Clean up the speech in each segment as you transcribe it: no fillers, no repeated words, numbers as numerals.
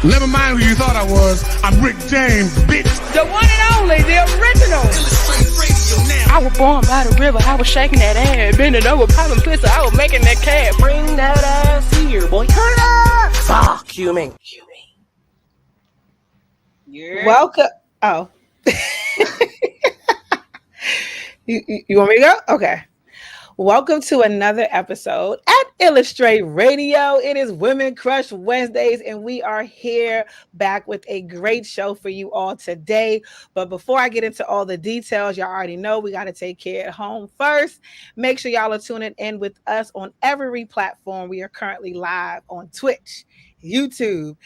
Never mind who you thought I was. I'm Rick James, bitch. The one and only, the original. I was born by the river. I was shaking that ass, bending over, popping pussy. I was making that cat. Bring that ass here, boy. Turn it up. Fuck you, mean. Yeah. Welcome. Oh. you want me to go? Okay. Welcome to another episode at Illustrate Radio. It is Women Crush Wednesdays, and we are here back with a great show for you all today. But before I get into all the details, y'all already know we got to take care at home first. Make sure y'all are tuning in with us on every platform. We are currently live on Twitch, YouTube,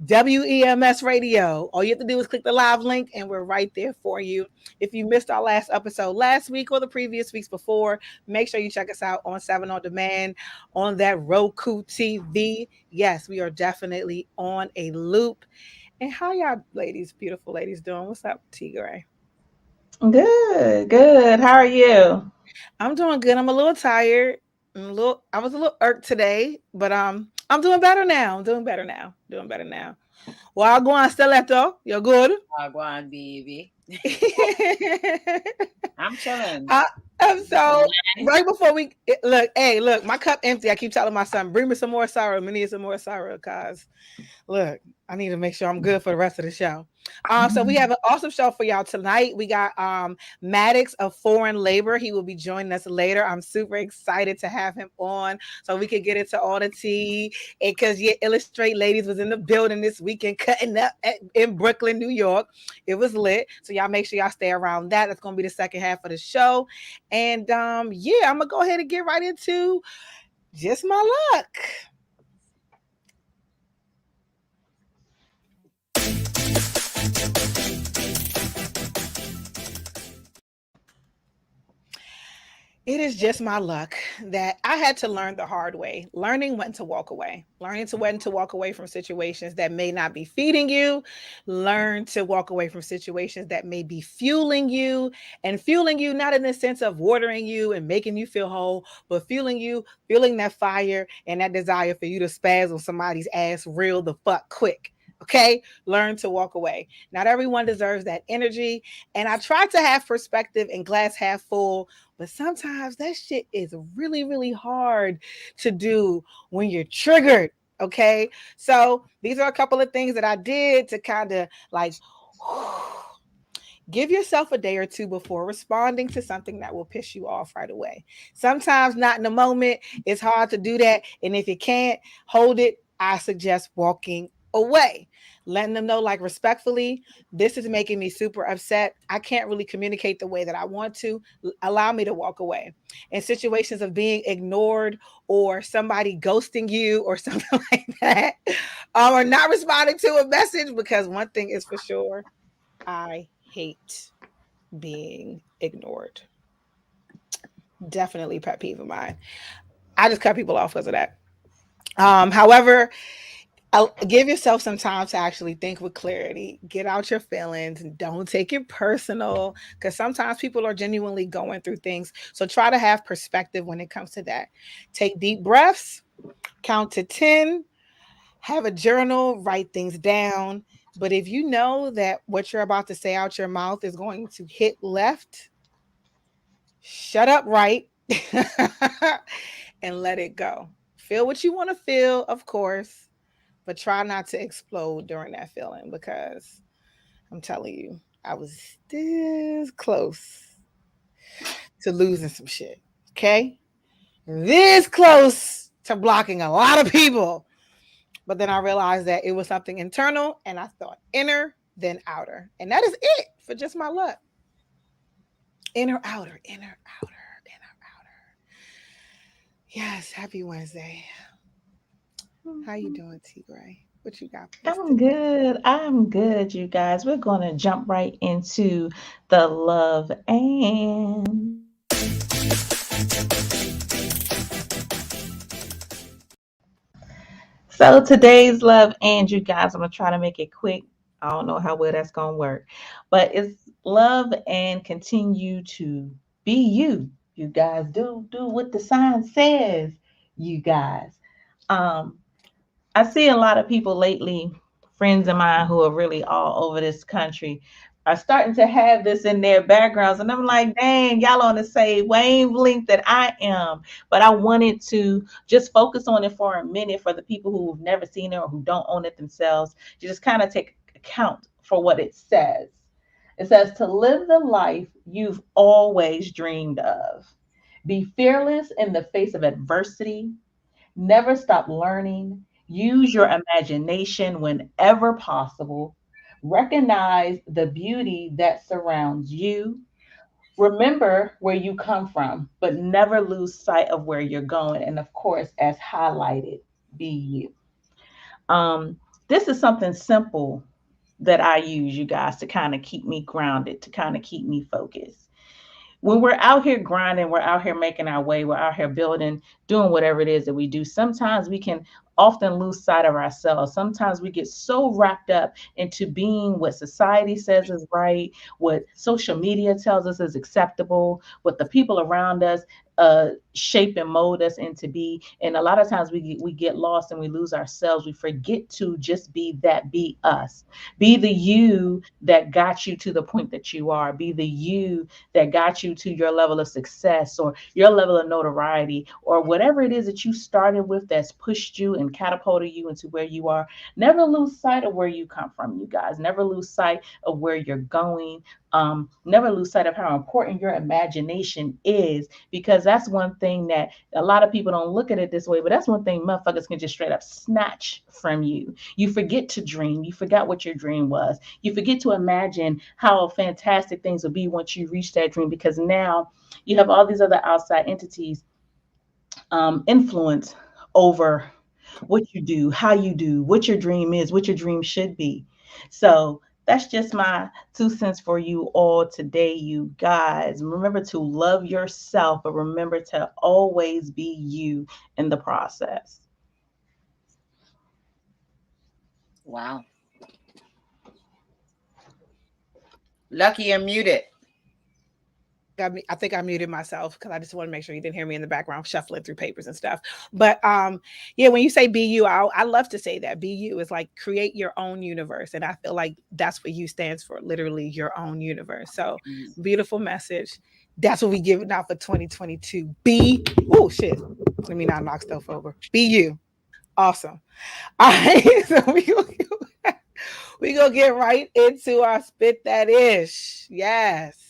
WEMS Radio. All you have to do is click the live link, and we're right there for you. If you missed our last episode last week or the previous weeks before, make sure you check us out on 7 on Demand on that Roku TV. Yes, we are definitely on a loop. And how y'all ladies, beautiful ladies, doing? What's up, T Gray? Good. How are you? I'm doing good. I'm a little tired. I was a little irked today, but I'm doing better now. Doing better now. Well, I'll go on still at though. You're good. I'll go on, baby. I'm chilling. So right before we look, my cup empty. I keep telling my son, bring me some more sorrow. We need some more sorrow, cause look, I need to make sure I'm good for the rest of the show. So we have an awesome show for y'all tonight. We got Mattics of Foreign Labor. He will be joining us later. I'm super excited to have him on so we can get into all the tea. And because Illustrate Ladies was in the building this weekend cutting up in Brooklyn, New York. It was lit. So y'all make sure y'all stay around that. That's going to be the second half of the show. And I'm going to go ahead and get right into Just My Luck. It is just my luck that I had to learn the hard way, learning when to walk away, learning to when to walk away from situations that may not be feeding you, learn to walk away from situations that may be fueling you, and fueling you not in the sense of watering you and making you feel whole, but fueling that fire and that desire for you to spaz on somebody's ass real the fuck quick. Okay, learn to walk away. Not everyone deserves that energy. And I try to have perspective and glass half full, but sometimes that shit is really, really hard to do when you're triggered. Okay, so these are a couple of things that I did to kind of like give yourself a day or two before responding to something that will piss you off right away. Sometimes not in the moment. It's hard to do that. And if you can't hold it, I suggest walking away, letting them know, like, respectfully, this is making me super upset. I can't really communicate the way that I want to. Allow me to walk away. In situations of being ignored or somebody ghosting you or something like that, or not responding to a message, because one thing is for sure, I hate being ignored. Definitely pet peeve of mine. I just cut people off because of that. However, give yourself some time to actually think with clarity, get out your feelings, and don't take it personal, because sometimes people are genuinely going through things. So try to have perspective when it comes to that. Take deep breaths, count to 10, have a journal, write things down. But if you know that what you're about to say out your mouth is going to hit left, shut up right and let it go. Feel what you want to feel, of course, but try not to explode during that feeling, because I'm telling you, I was this close to losing some shit. Okay? This close to blocking a lot of people. But then I realized that it was something internal, and I thought inner, then outer. And that is it for Just My Luck. Inner, outer, inner, outer, inner, outer. Yes, happy Wednesday. How you doing, T Gray? What you got? I'm good, you guys. We're going to jump right into the love and. So today's love and, you guys, I'm going to try to make it quick. I don't know how well that's going to work, but it's love and continue to be you. You guys do what the sign says, you guys. I see a lot of people lately friends of mine who are really all over this country are starting to have this in their backgrounds. And I'm like, dang, y'all on the same wavelength that I am. But I wanted to just focus on it for a minute for the people who've never seen it or who don't own it themselves, to just kind of take account for what it says. It says to live the life you've always dreamed of. Be fearless in the face of adversity. Never stop learning. Use your imagination whenever possible. Recognize the beauty that surrounds you. Remember where you come from, but never lose sight of where you're going. And of course, as highlighted, be you. This is something simple that I use, you guys, to kind of keep me grounded, to kind of keep me focused. When we're out here grinding, we're out here making our way, we're out here building, doing whatever it is that we do, sometimes we can often lose sight of ourselves. Sometimes we get so wrapped up into being what society says is right, what social media tells us is acceptable, what the people around us shape and mold us into be. And a lot of times we get lost and we lose ourselves. We forget to just be that, be us. Be the you that got you to the point that you are. Be the you that got you to your level of success or your level of notoriety or whatever it is that you started with that's pushed you and catapulted you into where you are. Never lose sight of where you come from, you guys. Never lose sight of where you're going. Never lose sight of how important your imagination is, because that's one thing that a lot of people don't look at it this way, but that's one thing motherfuckers can just straight up snatch from you. You forget to dream. You forgot what your dream was. You forget to imagine how fantastic things will be once you reach that dream, because now you have all these other outside entities influence over what you do, how you do, what your dream is, what your dream should be. So that's just my 2 cents for you all today, you guys. Remember to love yourself, but remember to always be you in the process. Wow. Lucky you're muted. I think I muted myself because I just want to make sure you didn't hear me in the background shuffling through papers and stuff. But yeah, when you say be you, I love to say that. Be you is like create your own universe. And I feel like that's what you stands for, literally your own universe. So beautiful message. That's what we give it now for 2022. Be, oh shit. Let me not knock stuff over. Be you. Awesome. All right. So we gonna get right into our spit that ish. Yes.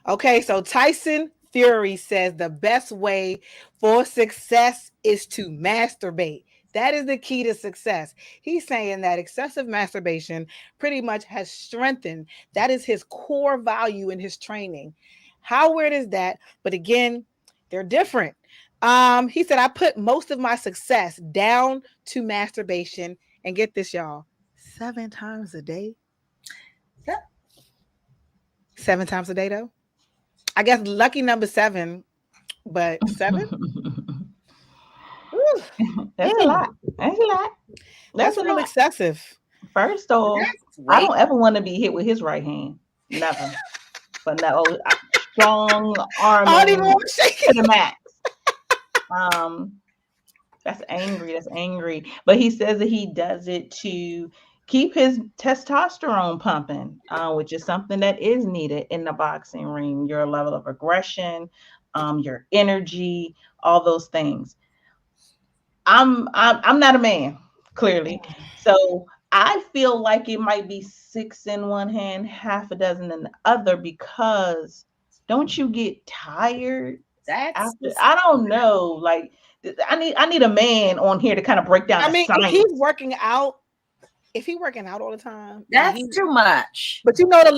Okay, so Tyson Fury says the best way for success is to masturbate. That is the key to success. He's saying that excessive masturbation pretty much has strengthened. That is his core value in his training. How weird is that? But again, they're different. He said, I put most of my success down to masturbation. And get this, y'all, 7 times a day. Yep. 7 times a day, though. I guess lucky number 7, but 7? That's a lot. That's a lot. That's a little excessive. First off, I don't ever want to be hit with his right hand. Never. But no, strong arm to the max. That's angry. That's angry. But he says that he does it to keep his testosterone pumping, which is something that is needed in the boxing ring. Your level of aggression, your energy, all those things. I'm not a man, clearly. So I feel like it might be 6 in one hand, half a dozen in the other, because don't you get tired? After, I don't know. Like I need a man on here to kind of break down. I mean, if he's working out, all the time, that's too much. But you know the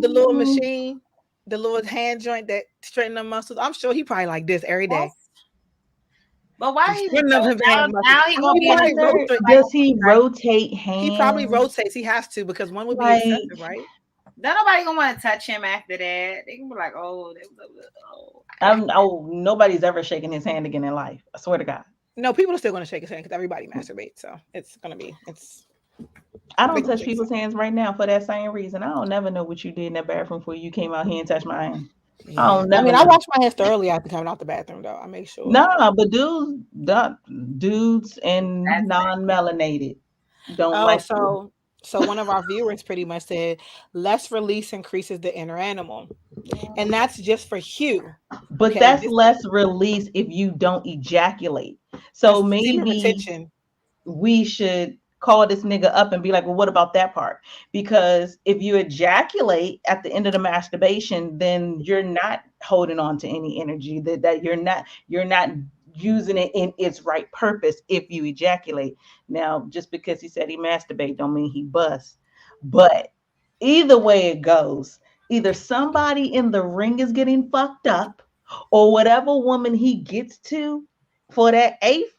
little machine, the little hand joint that straighten the muscles. I'm sure he probably like this every day. But why he now he gonna be does he rotate hands? He probably rotates. He has to, because one would be excessive, right? Not nobody gonna want to touch him after that. They can be like, oh. Nobody's ever shaking his hand again in life. I swear to God. No, people are still gonna shake his hand because everybody masturbates. So it's gonna be I don't touch people's hands right now for that same reason. I don't never know what you did in that bathroom before you came out here and touched my hand. I Yeah. don't I never mean, I know. wash my hands thoroughly after coming out the bathroom, though. I make sure. Nah, but dudes and That's that. non-melanated don't Oh, like it. so one of our viewers pretty much said less release increases the inner animal, and that's just for Hugh. But Okay, that's this less release if you don't ejaculate. So that's semen maybe retention. we should call this nigga up and be like, well, what about that part? Because if you ejaculate at the end of the masturbation, then you're not holding on to any energy, that you're not using it in its right purpose if you ejaculate. Now, just because he said he masturbate don't mean he busts. But either way it goes, either somebody in the ring is getting fucked up, or whatever woman he gets to for that eighth,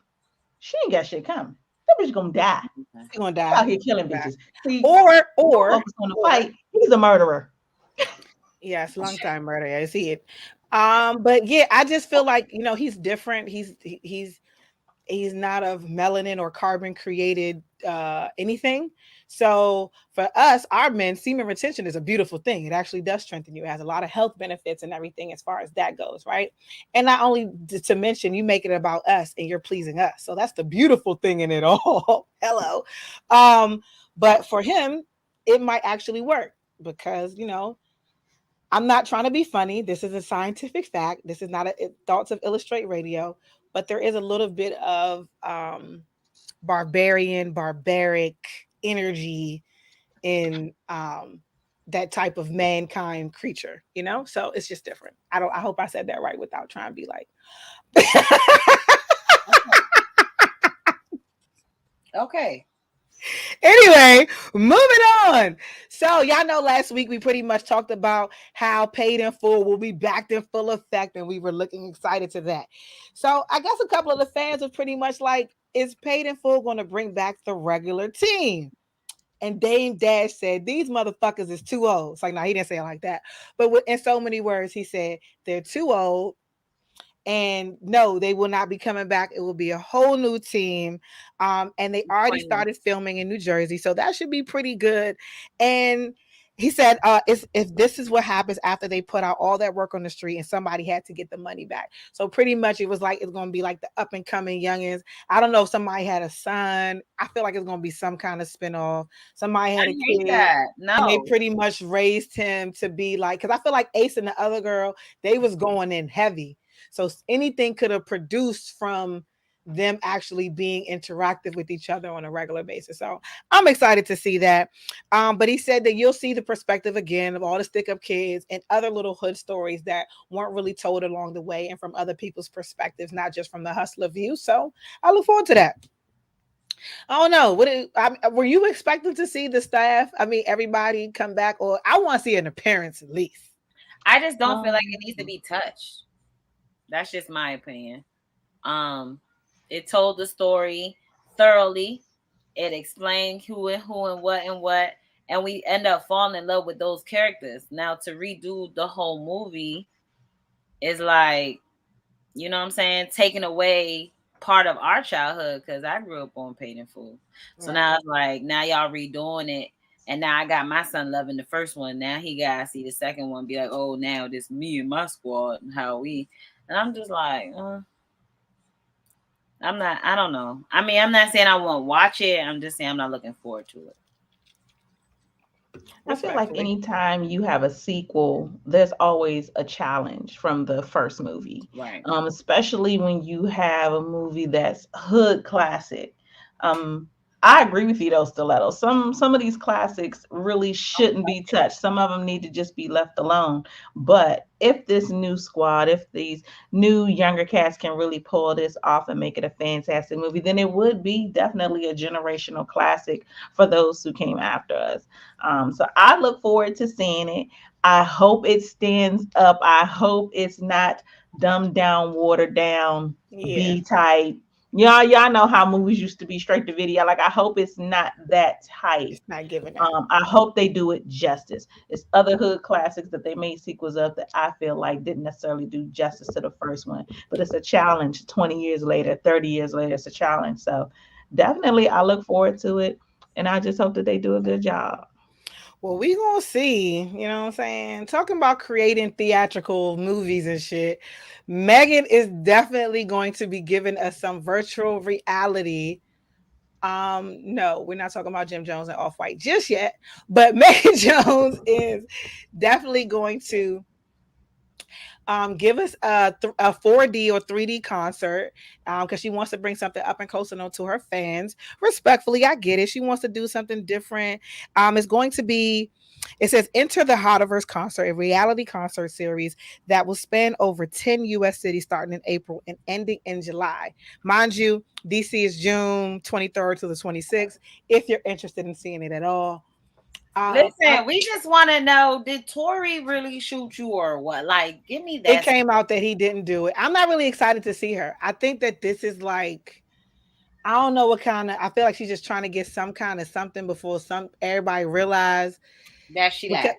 she ain't got shit coming. That bitch gonna die. He's gonna He out die. here killing Die. bitches. See, Or don't or focus on the or fight. He's a murderer. yes, long time murder. I see it. But yeah, I just feel like he's different. He's not of melanin or carbon created anything. So for us, our men, semen retention is a beautiful thing. It actually does strengthen you. It has a lot of health benefits and everything as far as that goes, right? And not only to mention, you make it about us and you're pleasing us. So that's the beautiful thing in it all. Hello. Um, but for him, it might actually work because I'm not trying to be funny. This is a scientific fact. This is not a thoughts of Illustrate Radio, but there is a little bit of barbaric energy in that type of mankind creature. So it's just different. I hope I said that right without trying to be like. Okay. Anyway, moving on. So y'all know last week we pretty much talked about how Paid in Full will be back in full effect, and we were looking excited to that. So I guess a couple of the fans were pretty much like, is Paid in Full going to bring back the regular team? And Dame Dash said, these motherfuckers is too old. It's like, no, he didn't say it like that. But in so many words, he said, they're too old. And no, they will not be coming back. It will be a whole new team. And they already started filming in New Jersey. So that should be pretty good. And he said, if this is what happens after they put out all that work on the street and somebody had to get the money back. So pretty much it was like, it's going to be like the up and coming youngins. I don't know if somebody had a son. I feel like it's going to be some kind of spinoff. Somebody had I a hate kid. that. And they No. pretty much raised him to be like, because I feel like Ace and the other girl, they was going in heavy. So anything could have produced from them actually being interactive with each other on a regular basis. So I'm excited to see that. But he said that you'll see the perspective again of all the stick up kids and other little hood stories that weren't really told along the way and from other people's perspectives, not just from the hustler view. So I look forward to that. I don't know. Were you expecting to see the staff? I mean, everybody come back, or I want to see an appearance at least. I just don't feel like it needs to be touched. That's just my opinion. It told the story thoroughly. It explained who and what, and we end up falling in love with those characters. Now to redo the whole movie is like, you know what I'm saying, taking away part of our childhood because I grew up on Paid in Full. So now it's like, now y'all redoing it. And now I got my son loving the first one. Now he got to see the second one, be like, oh, now this me and my squad and how we. And I'm just like, I don't know. I mean, I'm not saying I won't watch it. I'm just saying I'm not looking forward to it. I feel like anytime you have a sequel, there's always a challenge from the first movie. Right. Especially when you have a movie that's hood classic. I agree with you though, Stiletto. Some of these classics really shouldn't be touched. Some of them need to just be left alone. But if this new squad, if these new younger cats can really pull this off and make it a fantastic movie, then it would be definitely a generational classic for those who came after us. So I look forward to seeing it. I hope it stands up. I hope it's not dumbed down, watered down, B-type. Y'all know how movies used to be straight to video. Like, I hope it's not that type. It's not giving that. I hope they do it justice. It's other hood classics that they made sequels of that I feel like didn't necessarily do justice to the first one. But it's a challenge 20 years later, 30 years later. It's a challenge. So definitely I look forward to it. And I just hope that they do a good job. Well, we gonna see. You know what I'm saying? Talking about creating theatrical movies and shit. Megan is definitely going to be giving us some virtual reality. No, we're not talking about Jim Jones and Off White just yet, but Megan Jones is definitely going to give us a 4D or 3D concert because she wants to bring something up and close to her fans. Respectfully, I get it. She wants to do something different. It's going to be, it says, Enter the Hottieverse concert, a reality concert series that will span over 10 U.S. cities starting in April and ending in July. Mind you, DC is June 23rd to the 26th, if you're interested in seeing it at all. Listen, we just want to know, did Tory really shoot you or what? Like, give me that. It came out that he didn't do it. I'm not really excited to see her. I think that this is like, I don't know what kind of, I feel like she's just trying to get some kind of something before everybody realize that she lied.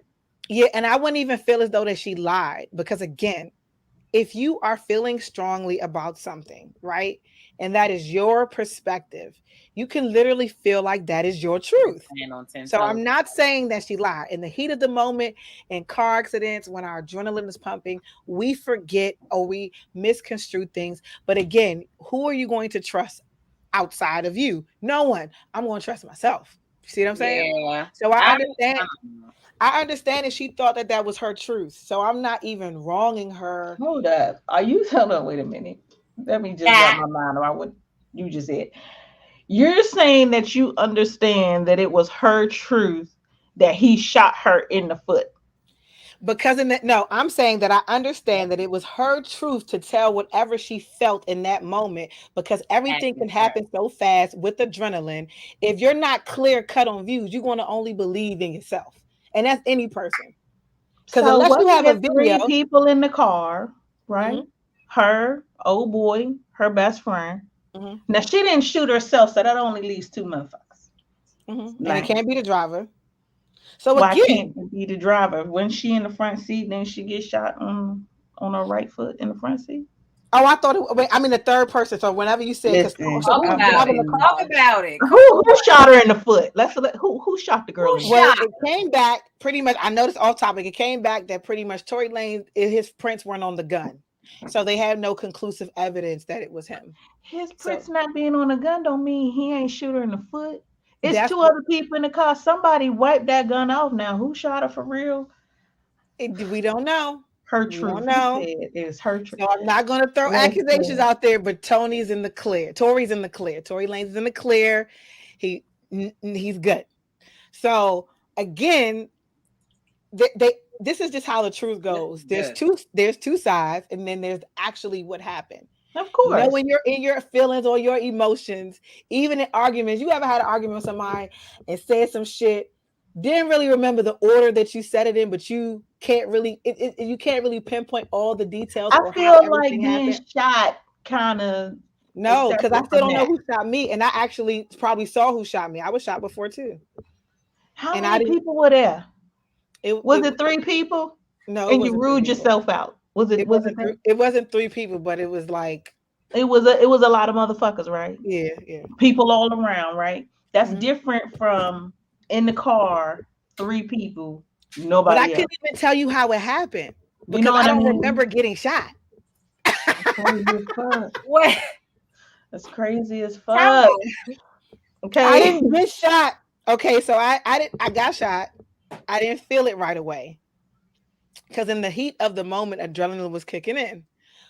Yeah, and I wouldn't even feel as though that she lied, because again, if you are feeling strongly about something, right, and that is your perspective, you can literally feel like that is your truth. So I'm not saying that she lied. In the heat of the moment, in car accidents, when our adrenaline is pumping, we forget or we misconstrue things. But again, who are you going to trust outside of you? No one. I'm going to trust myself. See what I'm saying? Yeah. So I understand that she thought that was her truth. So I'm not even wronging her. Hold up. Are you telling? Wait a minute. Let me just wrap my mind around what you just said. You're saying that you understand that it was her truth that he shot her in the foot. Because I'm saying that I understand that it was her truth to tell whatever she felt in that moment, because everything can happen so fast with adrenaline. If you're not clear cut on views, you're going to only believe in yourself. And that's any person. Because so unless you have a video, 3 people in the car, right? Mm-hmm. Her, old boy, her best friend. Mm-hmm. Now she didn't shoot herself, so that only leaves 2 motherfuckers. Mm-hmm. And it can't be the driver. So why can't it be the driver? When she in the front seat, then she gets shot on her right foot in the front seat. Oh, I thought the third person. So whenever you said, talk about it. Who shot her in the foot? Who shot the girl? It came back pretty much. I noticed off topic. It came back that pretty much Tory Lanez, his prints weren't on the gun, so they have no conclusive evidence that it was him. His prints not being on the gun don't mean he ain't shoot her in the foot. It's 2 other people in the car. Somebody wiped that gun off. Now, who shot her for real? We don't know. Her truth. No, it's her truth. So I'm not going to throw accusations out there, but Tony's in the clear. Tory's in the clear. Tory Lanez is in the clear. He's good. So again, this is just how the truth goes. There's two sides, and then there's actually what happened. Of course. You know, when you're in your feelings or your emotions, even in arguments, you ever had an argument with somebody and said some shit, didn't really remember the order that you said it in, but you can't really pinpoint all the details. I feel like being shot kind of. No, because I still don't know who shot me, and I actually probably saw who shot me. I was shot before too. How many people were there? Was it 3 people? No, and you ruled yourself out. It wasn't 3 people, but it was like it was a lot of motherfuckers, right? Yeah. People all around, right? That's different from in the car, 3 people, nobody. But I couldn't even tell you how it happened because I don't remember getting shot. What? That's crazy as fuck. Okay, I didn't get shot. Okay, so I got shot. I didn't feel it right away. Because in the heat of the moment, adrenaline was kicking in.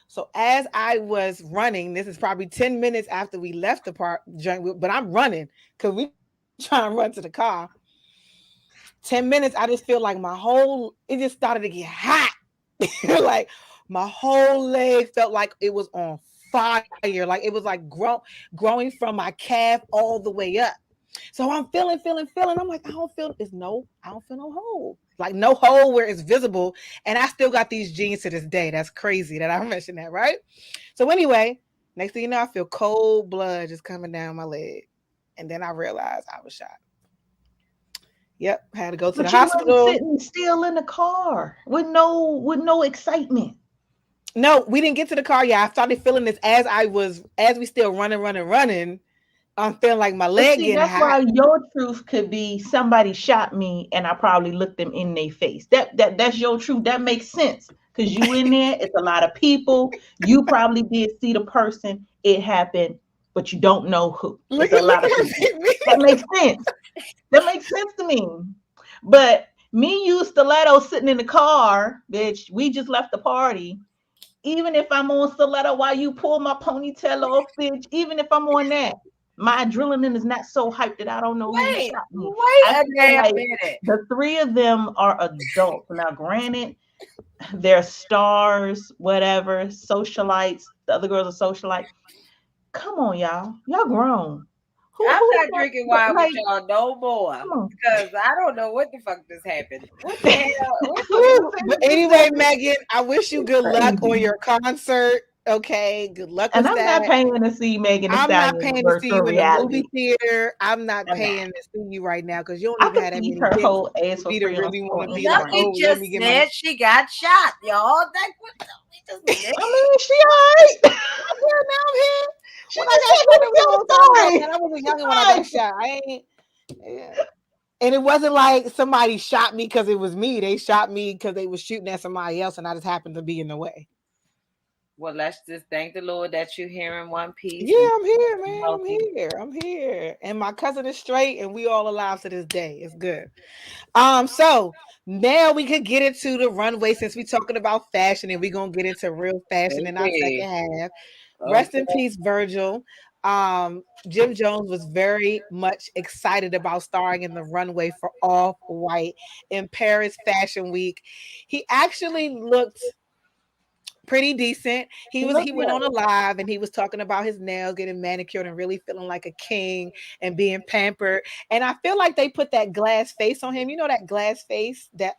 So as I was running, this is probably 10 minutes after we left the park, but I'm running because we trying to run to the car. 10 minutes, I just feel like it just started to get hot. Like my whole leg felt like it was on fire. Like it was like growing from my calf all the way up. So I'm feeling. I'm like, I don't feel no hole. Like no hole where it's visible. And I still got these jeans to this day. That's crazy that I mentioned that, right? So anyway, next thing you know, I feel cold blood just coming down my leg. And then I realized I was shot. Yep, had to go to the hospital. Sitting still in the car with no excitement. No, we didn't get to the car yet. I started feeling this as we still running. I'm feeling like my But leg see, getting that's hot. why your truth could be somebody shot me and I probably looked them in their face. That's your truth. That makes sense because you in there. It's a lot of people. You probably did see the person. It happened, but you don't know who. Look It's a at lot of her people. see me. That makes sense. That makes sense to me. But me, you, stiletto sitting in the car, bitch. We just left the party. Even if I'm on stiletto while you pull my ponytail off, bitch, even if I'm on that, my adrenaline is not so hyped that I don't know who Wait shot me. I a feel damn like minute. the three of them are adults. Now, granted, they're stars, whatever, socialites. The other girls are socialites. Come on, y'all. Y'all grown. I'm Who not drinking wine with like, y'all no more come on. because I don't know what the fuck just happened. What the hell? Woo. But anyway, Megan, I wish you good luck on Crazy. your concert. Okay, good luck And with I'm that. not paying to see Megan Thee I'm not Stallion paying to see virtual you in the movie reality. theater. I'm not I'm not. paying to see you right now because you don't I even can have that see many her hits whole ass for for me to free really want to be like, Lucky oh, Instagram. let just me get my. said she got shot, y'all. That what the, we just I mean, she alright. Well, now I'm here. She When just I got taking shot, it me was a to long the time ago, story. man. I was a youngin' when I Right. got shot. I ain't. Yeah. And it wasn't like somebody shot me because it was me. They shot me because they was shooting at somebody else, and I just happened to be in the way. Well, let's just thank the Lord that you're here in one piece Yeah, and I'm here, man. I'm healthy. here. I'm here. And my cousin is straight, and we all alive to this day. It's good. So now we could get into the runway since we're talking about fashion, and we're gonna get into real fashion in our second Okay. half. Rest Okay. in peace, Virgil. Jim Jones was very much excited about starring in the runway for Off White in Paris Fashion Week. He actually looked pretty decent. He went on a live and he was talking about his nails getting manicured and really feeling like a king and being pampered. And I feel like they put that glass face on him. You know that glass face that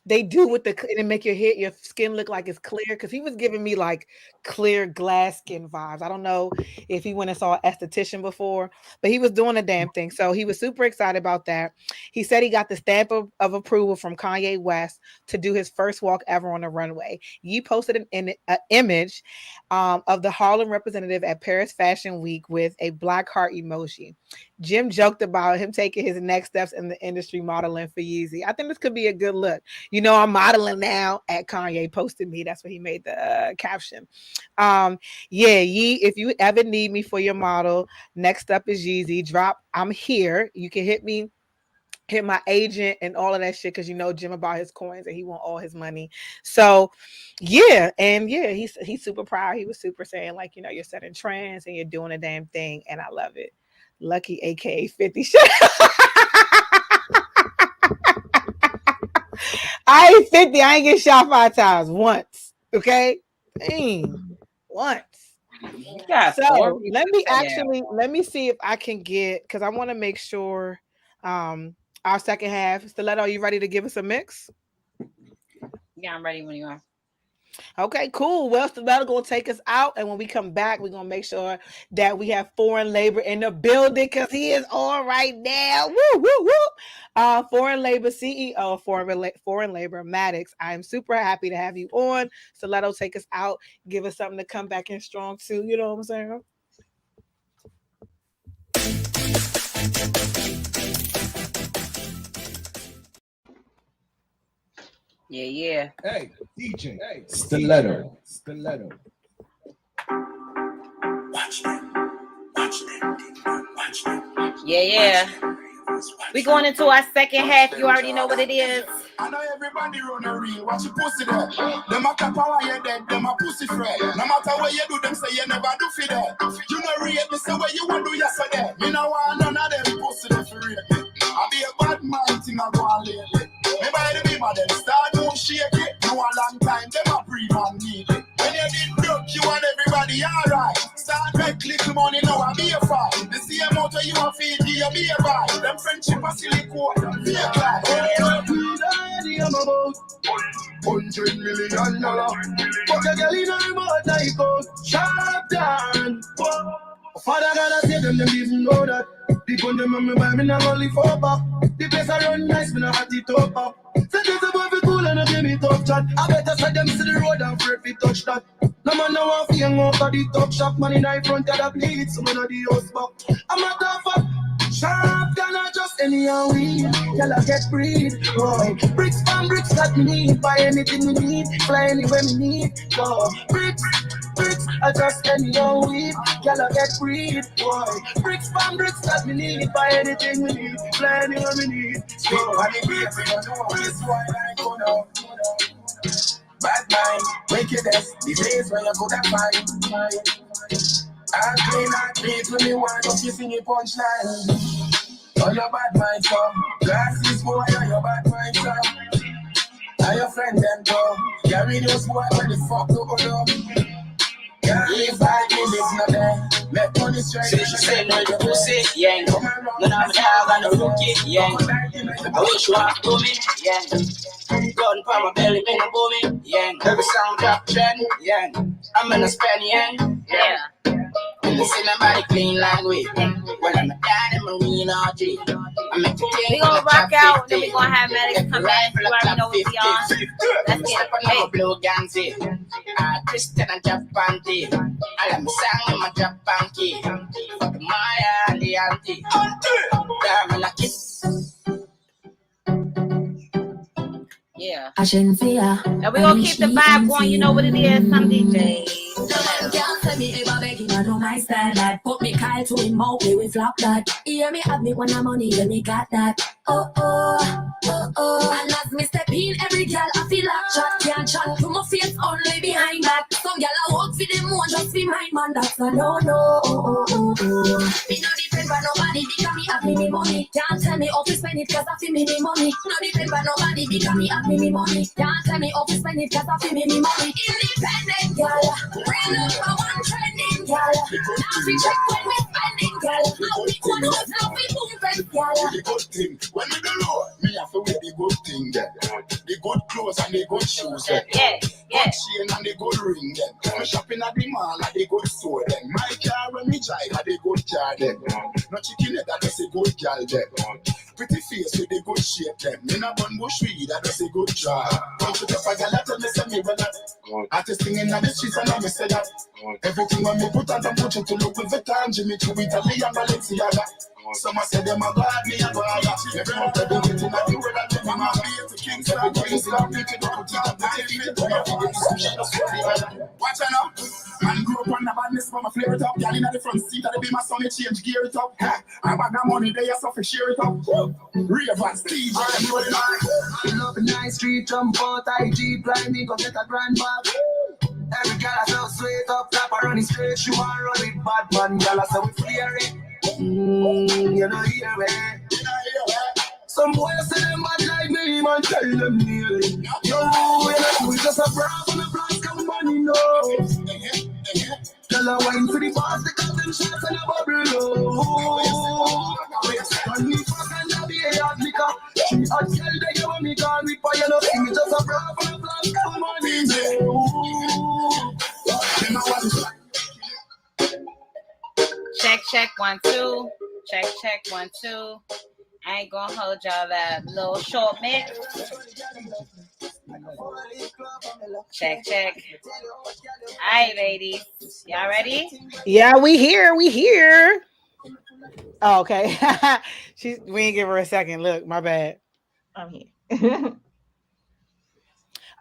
they do with the and make your skin look like it's clear because he was giving me like clear glass skin vibes. I don't know if he went and saw an esthetician before, but he was doing a damn thing. So he was super excited about that. He said he got the stamp of approval from Kanye West to do his first walk ever on the runway. He posted an image of the Harlem representative at Paris Fashion Week with a black heart emoji. Jim joked about him taking his next steps in the industry modeling for Yeezy. I think this could be a good look. You know, I'm modeling now at Kanye posted me. That's what he made the caption. Yeah, Yee, if you ever need me for your model, next up is Yeezy. Drop, I'm here. You can hit me, hit my agent and all of that shit because you know Jim about his coins and he want all his money. So yeah, and yeah, he's super proud. He was super saying like, you know, you're setting trends and you're doing a damn thing, and I love it. Lucky, aka 50. I ain't 50. I ain't get shot 5 times. Once. Okay? Dang. Once. You got So let me see if I can get because I want to make sure our second half. Stiletto, are you ready to give us a mix? Yeah, I'm ready when you are. Okay, cool. Well, Stiletto gonna take us out, and when we come back, we're gonna make sure that we have foreign labor in the building because he is on right now. Woo, woo, woo. Foreign labor CEO of foreign labor Mattics. I am super happy to have you on. Stiletto, take us out. Give us something to come back in strong too. You know what I'm saying? Yeah. Hey, DJ. Stiletto. Yeah. We going into our second half. You already know what it is. I know everybody run a real. Watch your pussy there. Them a cap while you dead. Them a pussy friend. No matter what you do, them say you never do for that. You know rate me, say what you want do yesterday. Me no want none of them pussy there for rate me. I be a bad man thing I go on lately. Me by the beam of them start don't shake it. No a long time them a breathe and need it. When you did broke, you and everybody alright. Start make little money now I be a fight. The same amount you want feed you be a buy. Them friendship a silly quote. Be a guy. I'm about $100 million. Put a girl in her mouth like a sharp down. Father gotta say them even know that. The gun them on me buy me not only for back. The place I run nice, me not hat it up up. Say this above it cool and I give me tough chat. I better say them see the road and afraid we touch that. No man no I want to hang out of the top shop, man in front of the bleed. So when I the house back, I'm a tough sharp, gonna just anyhow we. Y'all get breed, boy. Bricks from bricks that me need, buy anything we need, fly anywhere we need. Go bricks, I just anyhow we. Y'all get breed, boy. Bricks from bricks that me need, buy anything we need, fly anywhere we need. Go on the beat, we don't know this why I go now. Bad mind, wickedness, the place where you could have find. I clean when you want to sing a punchline. On your bad mind, so glasses boy, on your bad mind, so. Are your friend them go? Carry those boy when the fuck to go down. Can't live like me, live no day. Make money straight. She say no, you pussy, yeah. None of my dog and a rookie, yeah. I wish you walk to me, yeah. Gun for my belly, make a booming, yeah. Every sound drop trend, yeah. I'm in a span, yeah. In the cinematic clean language. When I'm a dad in Marina G. I make you think. We gonna rock out, then we gonna have Maddox come in. You already know what we on. Let's get it. Hey. Blue Gansy. Christian and Japan tea. I am sang in my Japan key. For the Maya and the auntie. Damn, and I kiss. Yeah. Now Now we gonna keep the vibe going. You know what it is, some DJs. Can't tell me ever begging, I know my style. That put me Kyle to him mouth, we flop that. Hear me have me when I'm money, yeah me got that. Oh oh, oh oh. And as me step in, every girl I feel like chat. Can't chat to my face, only behind back. Some girl I walk for them one, just be mine, man. That's a no no. Oh oh oh oh. Me no depend on nobody because me have me money. Can't tell me how to spend it 'cause I feel me money. No depend on nobody because me have me money. Can't tell me how to spend it 'cause I feel me money. Independent girl. Real number one trending, girl. Now we check when we spending, girl. Now we one house, now we moving, girl. The good thing, when we do low, me have to wear the good thing then. The good clothes and the good shoes then. Yeah. Good chain and the good ring then. Me shopping at the mall at the good store then. My car when me drive at the good car then. No chicken head, that's a good girl then. Pretty face with the good shape then. Me no bun bush weed, that's a good job. Come to the fagala, tell me say me well that. Artist thing in the streets and I me say that. Everything when me put on them put it to look with the time, Jimmy to Italy and Balenciaga. Some say them a god, me a god. Every month I do it in the world and them a be to Kings and the Kings and the Kings and the watch out now. Man grew up on the badness from a flare it up. Y'all in the front seat of the beam, my son change gear it up. I bag that money there, so for share it up. Ravens, Steve, I'm rolling on. Up in nice street, jump out, IG, blind me, go get a grand bag. Every girl I so sweet up, tap her running straight. She want run with bad man, girl I say we clear it. You know hear me. Some boys say them bad like me, man, tell them nearly. Yo, we just a brave on the blast, come money, no. Tell her wine for the boss, they cut them shots and a bubble, no. And me fuck and the be a hot liquor. She hot girl, they give me gun with fire, no. Me just a brave on the blast, come money, no. Check 1 2. Check 1 2. I ain't gonna hold y'all that little short mix. Check. Alright, ladies. Y'all ready? Yeah, we here. Oh, okay. We ain't give her a second. Look, my bad. I'm here.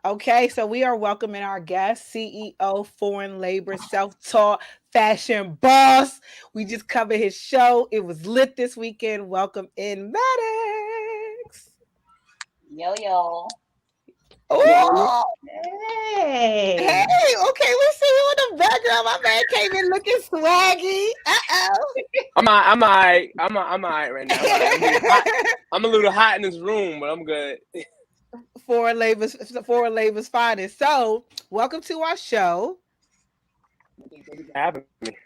Okay, so we are welcoming our guest, CEO, foreign labor, self-taught fashion boss. We just covered his show. It was lit this weekend. Welcome in, Maddox. Yo. Oh, Hey. Okay, we see you in the background. My man came in looking swaggy. I'm all right right now. I'm a little hot in this room, but I'm good. Foreign labor's finest. So, welcome to our show. Having me.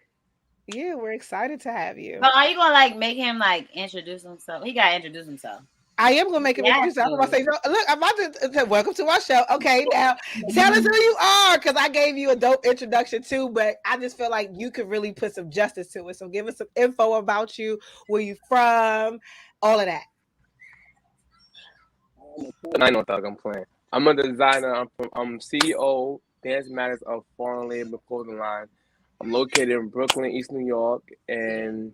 Yeah, we're excited to have you. But are you gonna make him introduce himself? He gotta introduce himself. I am gonna make him introduce himself. I'm gonna say, look, I'm about to welcome to our show. Okay, now tell us who you are, because I gave you a dope introduction too, but I just feel like you could really put some justice to it. So give us some info about you, where you from, all of that. I know, thug. I'm playing. I'm a designer. I'm CEO Dance Mattics of foreign label clothing line. I'm located in Brooklyn, East New York, and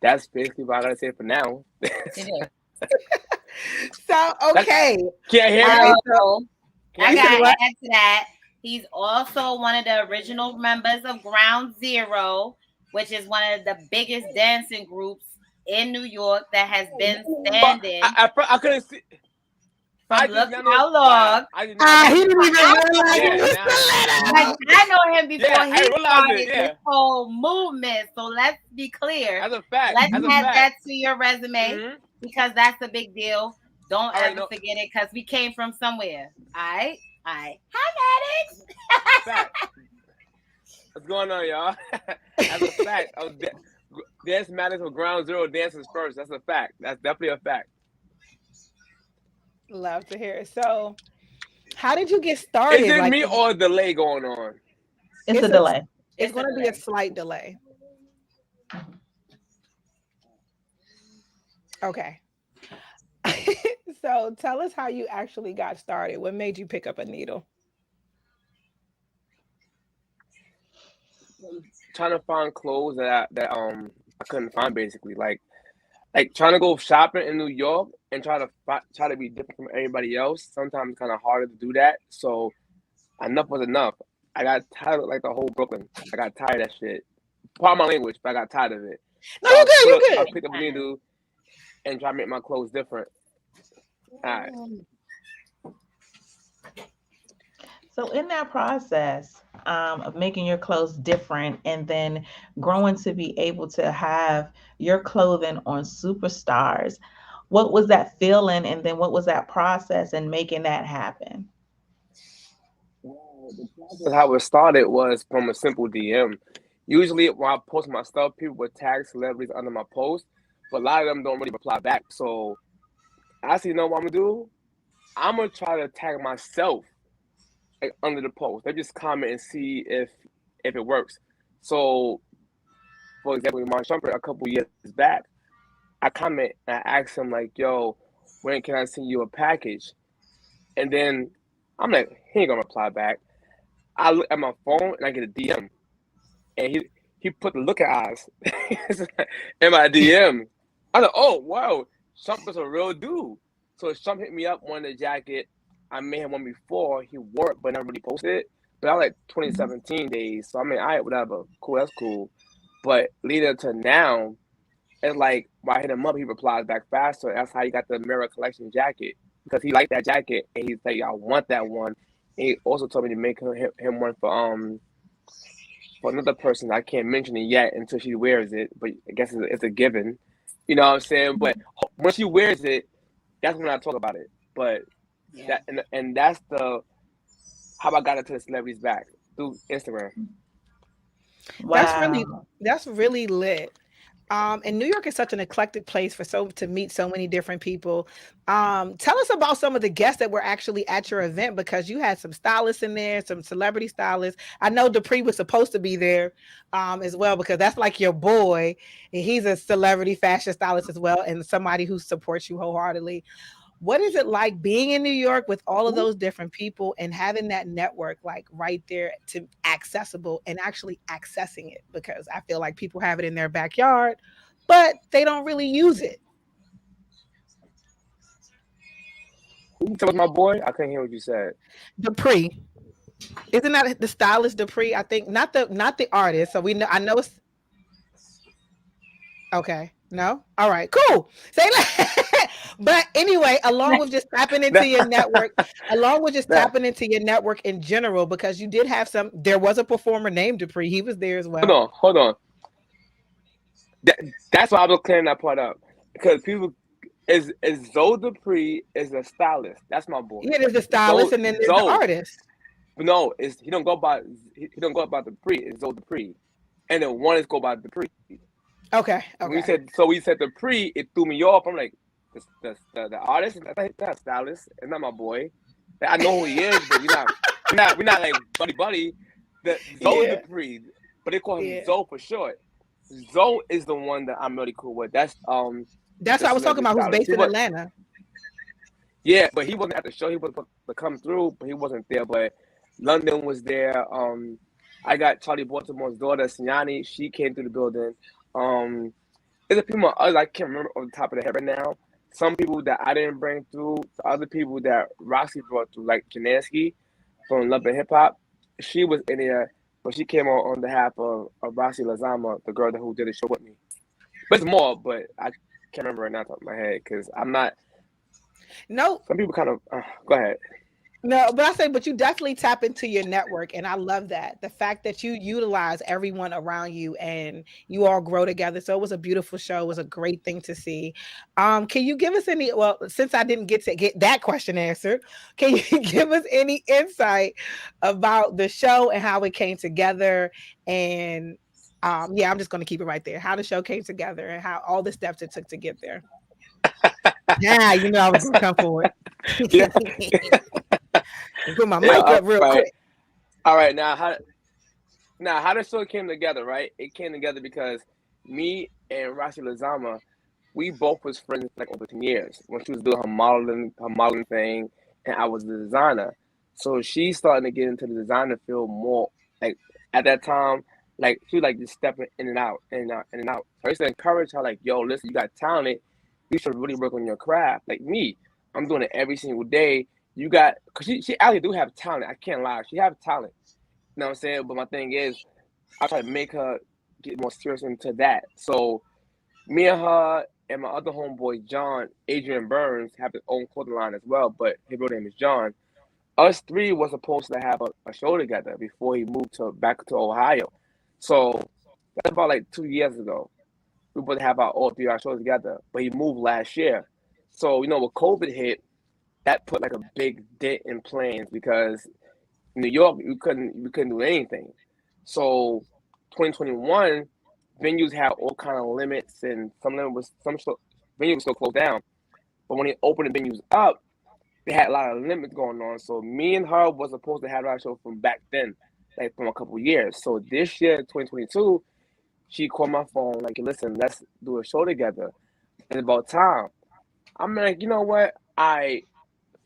that's basically what I gotta say for now. So okay. Can't hear All me? right, so I You said got to what? add to that. He's also one of the original members of Ground Zero, which is one of the biggest dancing groups in New York that has been standing I couldn't see. from Look How Long. I did not he didn't even realize Yeah, it was now- stiletto. I know him before Yeah, I he realized started it, yeah. this whole movement. So let's be clear. That's a fact. Let's That's a add fact. that to your resume Mhm. because that's a big deal. Don't I ever know. forget it because we came from somewhere. All right. Hi, Fact. What's going on, y'all? That's a fact. Dance Mattics with Ground Zero dancers first. That's a fact. That's definitely a fact. Love to hear it. So, how did you get started? Is it Like, me or a delay going on? It's It's a a- delay. it's going to be a slight delay. Okay. So, tell us how you actually got started. What made you pick up a needle? Trying to find clothes that I couldn't find, basically. Like trying to go shopping in New York and try to be different from everybody else. Sometimes it's kind of harder to do that. So enough was enough. I got tired of like the whole Brooklyn. I got tired of that shit. Pardon my language, but I got tired of it. No, you're good. You're I good. picked up a needle and try to make my clothes different. All right. So in that process of making your clothes different and then growing to be able to have your clothing on superstars, what was that feeling? And then what was that process in making that happen? How it started was from a simple DM. Usually when I post my stuff, people would tag celebrities under my post, but a lot of them don't really reply back. So I actually know what I'm gonna do. I'm gonna try to tag myself like under the post. They just comment and see if it works. So for example, with my Shumpert a couple years back, I comment and I asked him like, yo, when can I send you a package? And then I'm like, he ain't gonna reply back. I look at my phone and I get a DM. And he put the looking eyes in my DM. I was like, oh wow, Shumpert's a real dude. So Shump hit me up, wanted a jacket. I made him one before. He wore it, but never really posted it. But I like 2017 days. So I mean, all right, whatever. Cool, that's cool. But leading to now, it's like when I hit him up, he replies back faster. That's how he got the Mirror Collection jacket. Because he liked that jacket and he's like, I want that one. And he also told me to make him one for another person. I can't mention it yet until she wears it, but I guess it's a given. You know what I'm saying? But when she wears it, that's when I talk about it. But that and that's how I got into the celebrities back through Instagram. Wow. That's really lit. And New York is such an eclectic place to meet so many different people. Tell us about some of the guests that were actually at your event, because you had some stylists in there, some celebrity stylists. I know Dupree was supposed to be there as well, because that's like your boy, and he's a celebrity fashion stylist as well, and somebody who supports you wholeheartedly. What is it like being in New York with all of those different people and having that network like right there to accessible and actually accessing it? Because I feel like people have it in their backyard, but they don't really use it. Who was my boy? I couldn't hear what you said. Dupree. Isn't that the stylist Dupree? I think not the artist. So we know, I know it's okay. No? All right, cool. Say that. But anyway, along with just tapping into your network, in general, because you did have there was a performer named Dupree. He was there as well. Hold on. That's why I was clearing that part up. Because people is Zoe Dupree is a stylist. That's my boy. Yeah, there's the stylist and then there's the artist. No, he don't go by Dupree. It's Zoe Dupree. And then one is go by Dupree. Okay. We said Dupree, it threw me off. I'm like, the artist, that's stylist, and not my boy. I know who he is, but we're not like buddy. The Zoe Dupree, but they call him Zoe for short. Zoe is the one that I'm really cool with. That's what I was talking about. Who's based in Atlanta? Yeah, but he wasn't at the show. He was supposed to come through, but he wasn't there. But London was there. I got Charlie Baltimore's daughter, Siani. She came through the building. There's a few more others I can't remember on the top of the head right now. Some people that I didn't bring through, the other people that Roxy brought through, like Janansky from Love and Hip Hop. She was in there, but she came on behalf of Roxy Lazama, the girl who did the show with me. But it's more, but I can't remember right now off the top of my head because I'm not. No. Some people kind of go ahead. No, but I say, but you definitely tap into your network, and I love that. The fact that you utilize everyone around you and you all grow together. So it was a beautiful show. It was a great thing to see. Can you give us any, well, since I didn't get to get that question answered, can you give us any insight about the show and how it came together? And yeah, I'm just going to keep it right there. How the show came together and how all the steps it took to get there. Yeah, you know I was going to come forward. Yeah. Put my mic up real quick. All right, now how the show came together, right? It came together because me and Roxy Lazama, we both was friends like over 10 years when she was doing her modeling thing, and I was the designer. So she's starting to get into the designer field more. Like at that time, like she was like just stepping in and out, in and out, in and out. So I used to encourage her, like, yo, listen, you got talent. You should really work on your craft. Like me, I'm doing it every single day. You got, because she actually do have talent. I can't lie. She have talent. You know what I'm saying? But my thing is, I try to make her get more serious into that. So me and her and my other homeboy, John, Adrian Burns, have his own clothing line as well, but his real name is John. Us three was supposed to have a show together before he moved back to Ohio. So that's about like 2 years ago. We were supposed to have all three of our shows together, but he moved last year. So, you know, when COVID hit, that put like a big dent in plans because in New York we couldn't do anything. So 2021 venues had all kind of limits, and some venues were still closed down. But when they opened the venues up, they had a lot of limits going on. So me and her was supposed to have our show from back then, like from a couple of years. So this year, 2022, she called my phone like, listen, let's do a show together. It's about time. I'm like, you know what?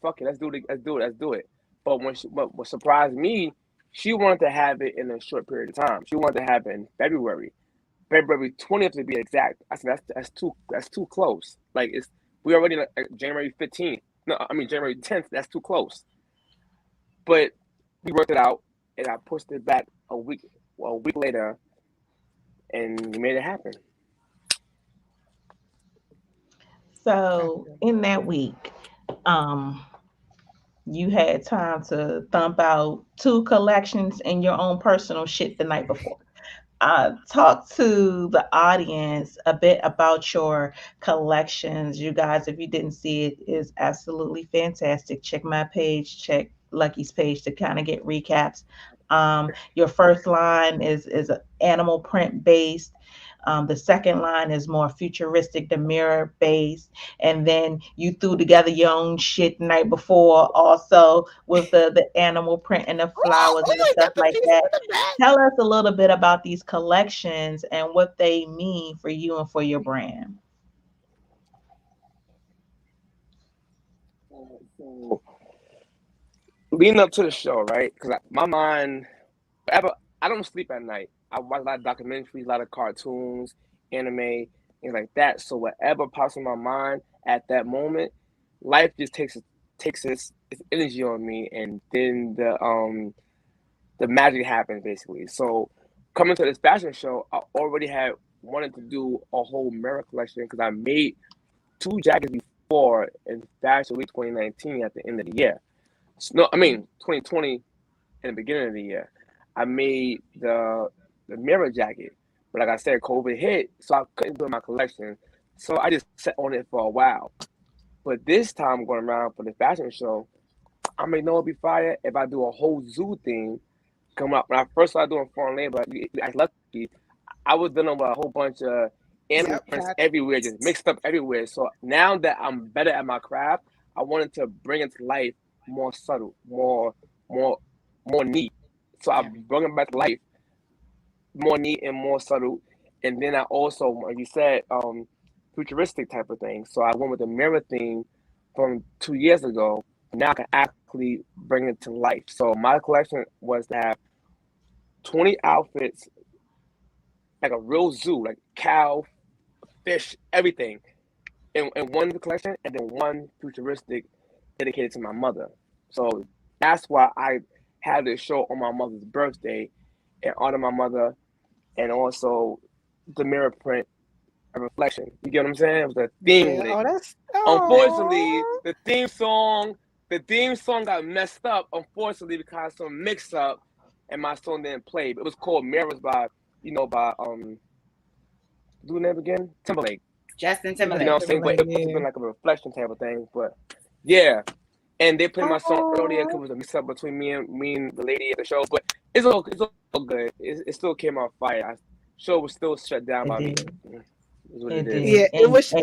Fuck it, let's do it. But what surprised me, she wanted to have it in a short period of time. She wanted to have it in February 20th to be exact. I said that's too close. Like we already like January 15th. No, I mean January 10th. That's too close. But we worked it out, and I pushed it back a week later, and we made it happen. So in that week, you had time to thump out 2 collections and your own personal shit the night before. Talk to the audience a bit about your collections. You guys, if you didn't see it, is absolutely fantastic. Check my page, check Lucky's page to kind of get recaps. Your first line is animal print based. The second line is more futuristic, the mirror based. And then you threw together your own shit the night before also with the animal print and the flowers and stuff like that. Tell us a little bit about these collections and what they mean for you and for your brand. So, leading up to the show, right? Because my mind, I don't sleep at night. I watch a lot of documentaries, a lot of cartoons, anime, things like that. So whatever pops in my mind at that moment, life just takes its energy on me, and then the magic happens basically. So coming to this fashion show, I already had wanted to do a whole mirror collection because I made 2 jackets before in Fashion Week 2019 at the end of the year. So, no, I mean 2020 in the beginning of the year. I made the mirror jacket, but like I said, COVID hit, so I couldn't do my collection. So I just sat on it for a while. But this time going around for the fashion show, I may know it'd be fire if I do a whole zoo thing come up. When I first started doing foreign labor, I lucky, I was dealing with a whole bunch of animal prints everywhere, just mixed up everywhere. So now that I'm better at my craft, I wanted to bring it to life more subtle, more neat. So I bring it back to life, more neat and more subtle. And then I also, like you said, futuristic type of thing. So I went with the mirror theme from 2 years ago. Now I can actually actually bring it to life. So my collection was to have 20 outfits, like a real zoo, like cow, fish, everything, in one collection, and then one futuristic dedicated to my mother. So that's why I had this show on my mother's birthday in honor of my mother, and also the mirror print a reflection. You get what I'm saying? It was a theme with it. Unfortunately, the theme song got messed up, unfortunately, because of some mix up and my song didn't play. But it was called Mirrors by do the name again? Timberlake. Justin Timberlake. You know what I'm saying? But it must have been like a reflection type of thing. But yeah. And they played my song earlier because it was a mix up between me and the lady at the show. But it's all good. It still came out fire. Show was still shut down by me. Yeah, it was.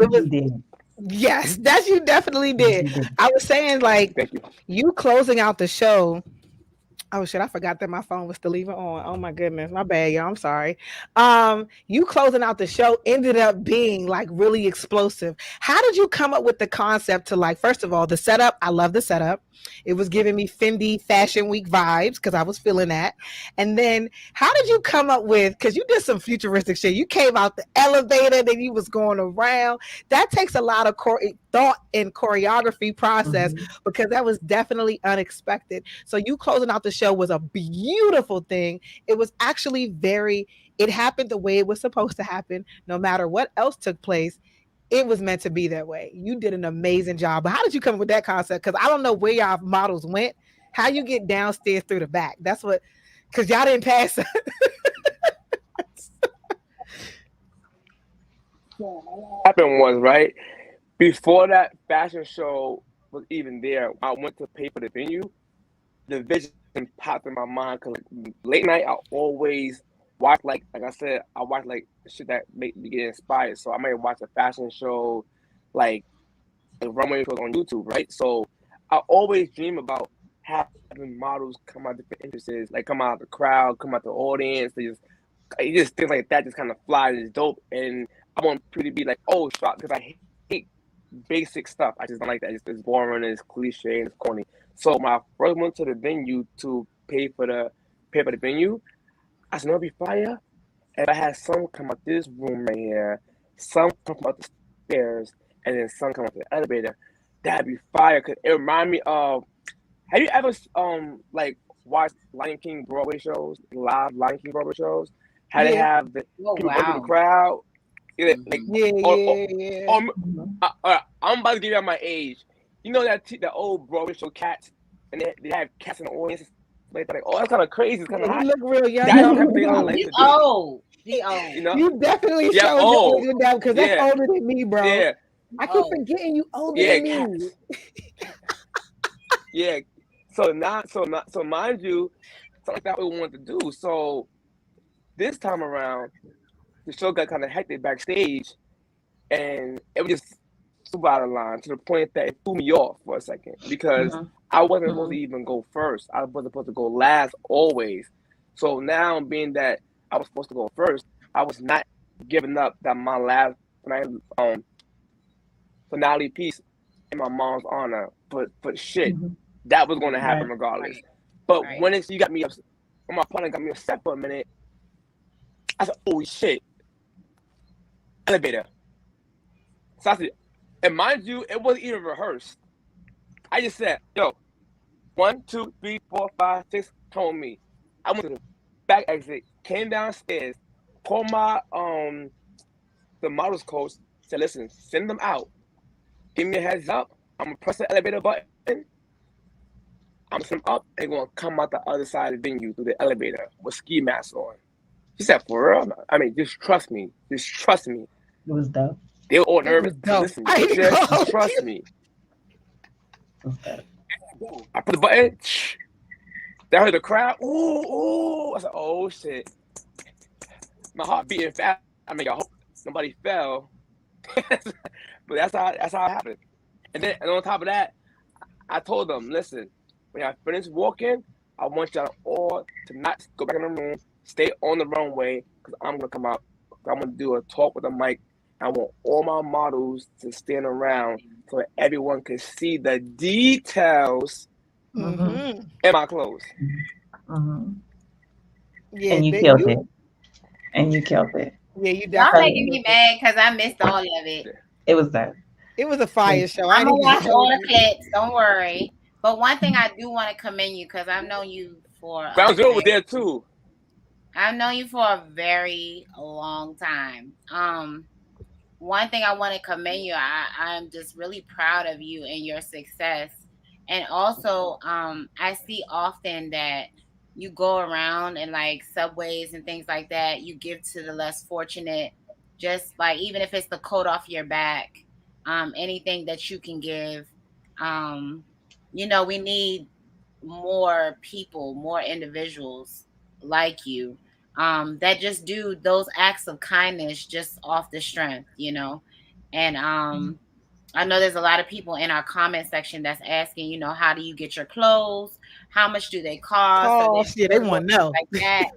Yes, that you definitely did. I was saying, like, you closing out the show. Oh shit, I forgot that my phone was still even on. Oh my goodness, my bad, y'all. I'm sorry. You closing out the show ended up being like really explosive. How did you come up with the concept to, like, first of all, the setup? I love the setup. It was giving me Fendi Fashion Week vibes because I was feeling that. And then how did you come up with, because you did some futuristic shit. You came out the elevator, then you was going around. That takes a lot of thought and choreography process because that was definitely unexpected. So you closing out the show was a beautiful thing. It was actually it happened the way it was supposed to happen. No matter what else took place, it was meant to be that way. You did an amazing job. But how did you come up with that concept? Because I don't know where y'all models went. How you get downstairs through the back? That's what, because y'all didn't pass. What happened was, right, before that fashion show was even there, I went to pay for the venue. The vision popped in my mind because late night I always watch, like I said, I watch like shit that make me get inspired. So I might watch a fashion show, like a runway shows on YouTube, right? So I always dream about having models come out different interests, like come out the crowd, come out the audience. They just things like that just kind of fly and it's dope. And I want people to be like, oh, shock, because I hate basic stuff. I just don't like that. It's boring, it's cliche, and it's corny. So when I first went to the venue to pay for the venue, I said, no, it'd be fire if I had some come out this room right here, some come out the stairs, and then some come out the elevator. That'd be fire. Cause it remind me of, have you ever like watched Lion King Broadway shows, live Lion King Broadway shows? How they have the people in the crowd? I'm about to give you my age. You know that old Broadway show Cats, and they have cats in the audience. Like, oh, that's kind of crazy. It's kind of hot. You look real young. That's the kind of thing I like to do. Oh, you know? You definitely showed your age in that because that's older than me, bro. Yeah. I keep forgetting you older than me. Yeah. So mind you, something like that we wanted to do. So this time around, the show got kind of hectic backstage, and it was just super out of line to the point that it threw me off for a second because I wasn't supposed to even go first. I was supposed to go last always. So now, being that I was supposed to go first, I was not giving up that my last finale piece in my mom's honor. But shit, that was going to happen regardless. But when you got me, when my partner got me upset for a minute, I said, "Oh shit, elevator." So I said, and mind you, it wasn't even rehearsed. I just said, "Yo, 1, 2, 3, 4, 5, 6, come on me." I went to the back exit, came downstairs, called my the models coach, said, "Listen, send them out. Give me a heads up. I'm gonna press the elevator button. I'm gonna send them up. They're gonna come out the other side of the venue through the elevator with ski masks on." She said, "For real? I mean, just trust me. Just trust me." It was dope. They were all nervous. Listen, just trust me. I put the button. They heard the crowd. Ooh. I said, "Oh shit." My heart beating fast. I mean, I hope nobody fell. But that's how it happened. And on top of that, I told them, "Listen, when I finish walking, I want y'all all to not go back in the room, stay on the runway, because I'm gonna come out. I'm gonna do a talk with a mic. I want all my models to stand around so that everyone can see the details Mm-hmm. and my clothes. Yeah, And you that- killed you- it. And you killed it. Yeah, you Y'all definitely. making me mad because I missed all of it. It was that. It was a fire show. I I'm ain't gonna even watch gonna all hold the you. clips. Don't worry. But one thing I do want to commend you because I've known you for Brown Jewel was there too. I've known you for a very long time. One thing I want to commend you. I'm just really proud of you and your success. And also, I see often that you go around and like subways and things like that. You give to the less fortunate, just like even if it's the coat off your back, anything that you can give. We need more people, more individuals like you that just do those acts of kindness just off the strength, and I know there's a lot of people in our comment section that's asking, how do you get your clothes, how much do they cost, Yeah, they want to know like that,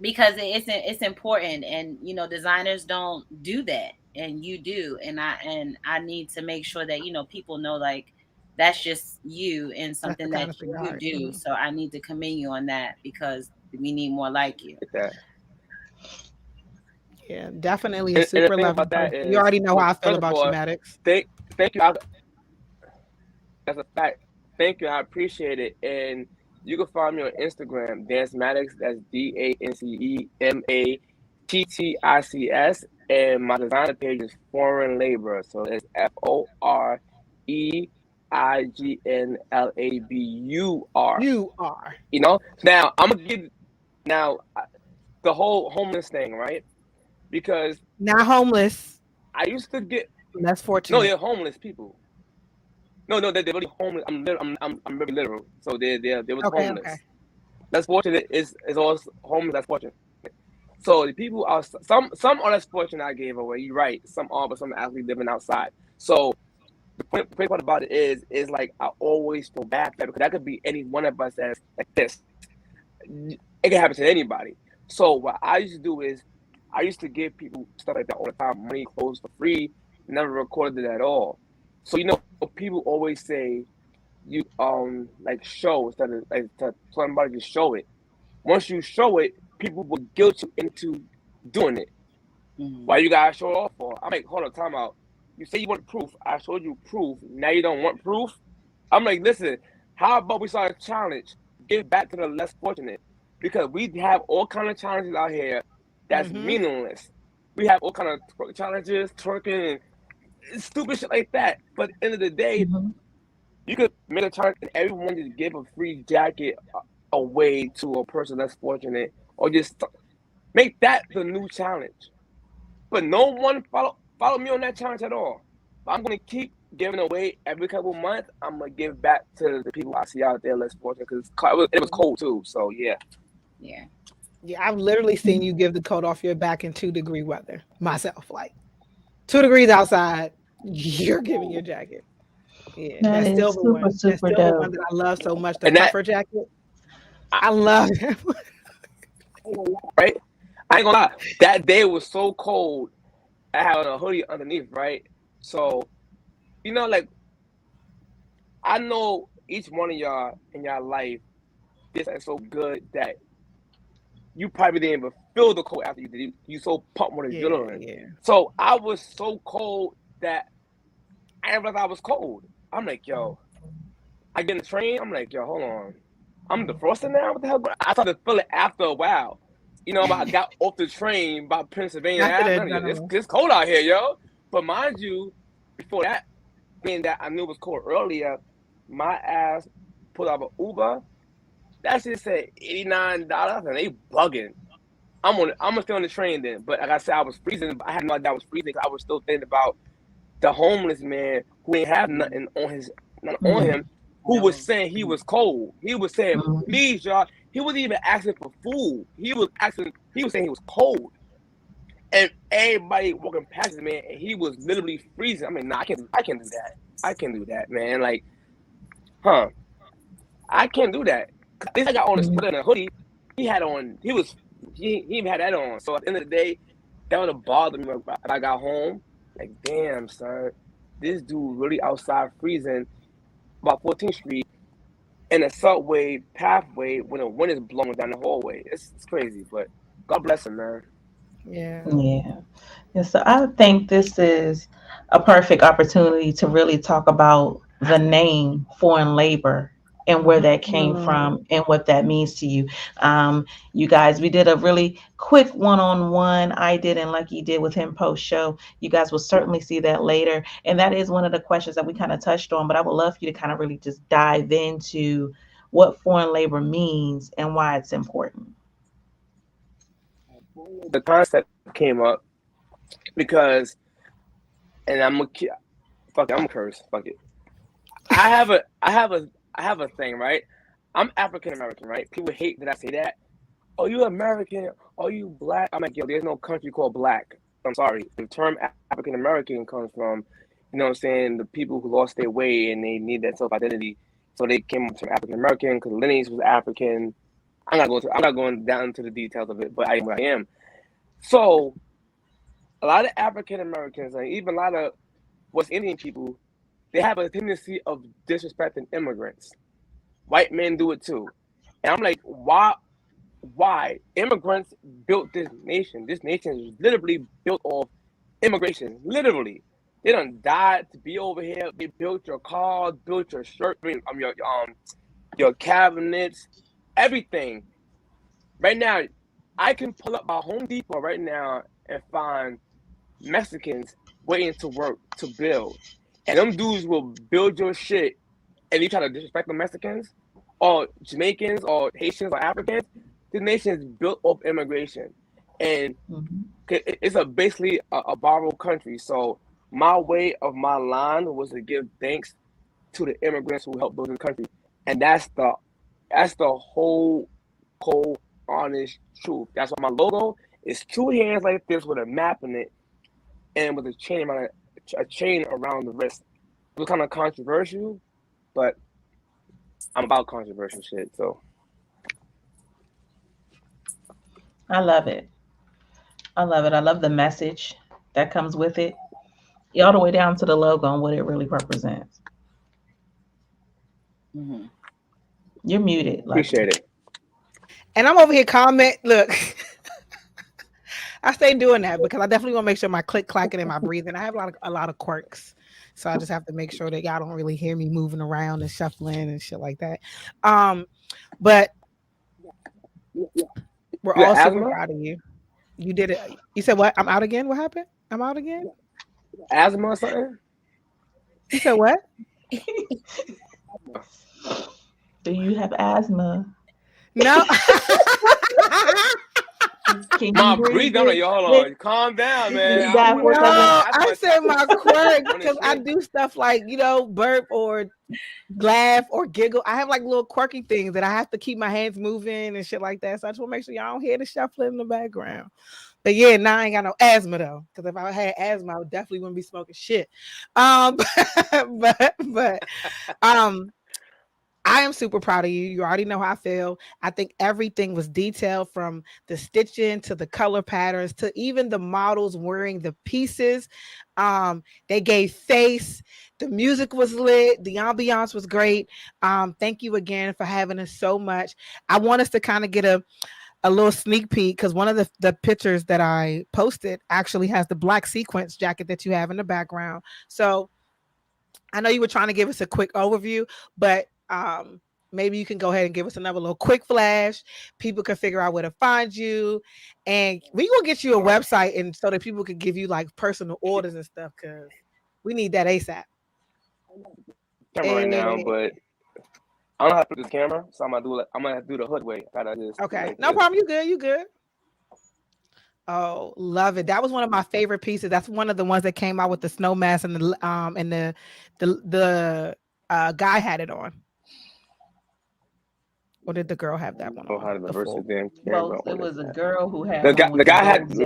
because it's important, and designers don't do that, and you do, and I need to make sure that people know like that's just you and something that you do. So I need to commend you on that because we need more like you. Yeah, definitely a super loving person. You already know how I feel about you, Maddox. Thank you. That's a fact. Thank you. I appreciate it. And you can find me on Instagram, Dance Mattics. That's DanceMattics. And my designer page is Foreign Labor. So it's FOREIGNLABUR. You are. Now I'm gonna give the whole homeless thing, right? Because not homeless. I used to get less fortunate. No, they're homeless people. No, they're really homeless. I'm very literal. So they were homeless. Okay. Less fortunate is also homeless. That's fortunate. So the people are some are less fortunate. I gave away. You're right. Some are, but some are actually living outside. So the point part about it is like I always feel bad for that because that could be any one of us that's like this. It can happen to anybody. So what I used to do is I used to give people stuff like that all the time, money, clothes for free. Never recorded it at all. So people always say you like show instead of like to somebody to show it. Once you show it, people will guilt you into doing it. Why you gotta show it off for? I'm like, hold on, time out. You say you want proof. I showed you proof. Now you don't want proof. I'm like, listen, how about we start a challenge? Give back to the less fortunate. Because we have all kind of challenges out here that's meaningless. We have all kind of challenges, twerking, and stupid shit like that. But at the end of the day, you could make a challenge and everyone just give a free jacket away to a person less fortunate, or just make that the new challenge. But no one follow me on that challenge at all. But I'm gonna keep giving away every couple of months. I'm gonna give back to the people I see out there less fortunate because it was cold too. So yeah. I've literally seen you give the coat off your back in 2-degree weather myself. Like 2 degrees outside, you're giving your jacket. Yeah, that's still the one. That's still the one that I love so much. The puffer jacket. I love it. Right? I ain't gonna lie. That day was so cold. I had a hoodie underneath, right? So, like, I know each one of y'all in your life did something so good that you probably didn't even feel the cold after you did it. You so pumped with adrenaline. Yeah. So I was so cold that I didn't realize I was cold. I'm like, yo, I get in the train. I'm like, yo, hold on. I'm defrosted now? What the hell? I started to feel it after a while. I got off the train by Pennsylvania. It's cold out here, yo. But mind you, before that, being that I knew it was cold earlier, my ass pulled out an Uber. That shit said $89, and they bugging. I'm gonna stay on the train then. But like I said, I was freezing. I had no idea I was freezing because I was still thinking about the homeless man who ain't have nothing on him, who was saying he was cold. He was saying, please, y'all. He wasn't even asking for food. He was saying he was cold. And everybody walking past this man, and he was literally freezing. I mean, nah, I can't do that. I can't do that, man. Like, I can't do that. At least I got on a sweater and a hoodie. He even had that on. So at the end of the day, that would have bothered me when I got home. Like, damn, son, this dude really outside freezing. about 14th Street in a subway pathway when the wind is blowing down the hallway. It's crazy, but God bless him, man. Yeah. Yeah. So I think this is a perfect opportunity to really talk about the name foreign labor and where that came from and what that means to you. You guys, we did a really quick one-on-one. I did and Lucky did with him post show. You guys will certainly see that later. And that is one of the questions that we kind of touched on, but I would love for you to kind of really just dive into what foreign labor means and why it's important. The concept came up because, and I'm gonna curse. Fuck it. I have a thing, right? I'm African American, right? People hate that I say that. Oh, you American? Oh, you black? I'm like, yo, there's no country called black. I'm sorry. The term African American comes from, you know what I'm saying, the people who lost their way and they need that self identity. So they came up from African American because lineage was African. I'm not going down into the details of it, but I am what I am. So a lot of African Americans and even a lot of West Indian people, they have a tendency of disrespecting immigrants. White men do it too. And I'm like, why? Immigrants built this nation. This nation is literally built off immigration. Literally. They done died to be over here. They built your cars, built your shirt, your cabinets, everything. Right now, I can pull up my Home Depot right now and find Mexicans waiting to work to build. And them dudes will build your shit and you try to disrespect the Mexicans or Jamaicans or Haitians or Africans. This nation is built off immigration. And it's basically a borrowed country. So my way of my line was to give thanks to the immigrants who helped build the country. And that's the whole cold, honest truth. That's why my logo is two hands like this with a map in it and with a chain around the wrist. It was kind of controversial, but I'm about controversial shit, so. I love it. I love the message that comes with it, all the way down to the logo and what it really represents. You're muted. Appreciate it. And I'm over here comment. Look, I stay doing that because I definitely want to make sure my click clacking and my breathing. I have a lot of quirks, so I just have to make sure that y'all don't really hear me moving around and shuffling and shit like that. But we're all super proud of you. You did it. You said what? I'm out again. What happened? I'm out again. Asthma or something? You said what? Do you have asthma? No. Can my you breathe down on you. Hold on. Calm down, man. No, I said my quirk because I do stuff like, burp or laugh or giggle. I have like little quirky things that I have to keep my hands moving and shit like that. So I just want to make sure y'all don't hear the shuffling in the background. But yeah, now I ain't got no asthma though. Because if I had asthma, I would definitely wouldn't be smoking shit. I am super proud of you. You already know how I feel. I think everything was detailed from the stitching to the color patterns to even the models wearing the pieces. They gave face. The music was lit. The ambiance was great. Thank you again for having us so much. I want us to kind of get a little sneak peek because one of the pictures that I posted actually has the black sequence jacket that you have in the background. So I know you were trying to give us a quick overview, but maybe you can go ahead and give us another little quick flash. People can figure out where to find you, and we gonna get you a website and so that people can give you like personal orders and stuff because we need that ASAP. Camera right now, but I don't know how to put this camera, so I'm gonna have to do the hood way. Okay, no problem. You good. Oh, love it. That was one of my favorite pieces. That's one of the ones that came out with the snow mask and the guy had it on. Or did the girl have that one on? How to reverse the damn camera. Well, it was a girl who had the guy had this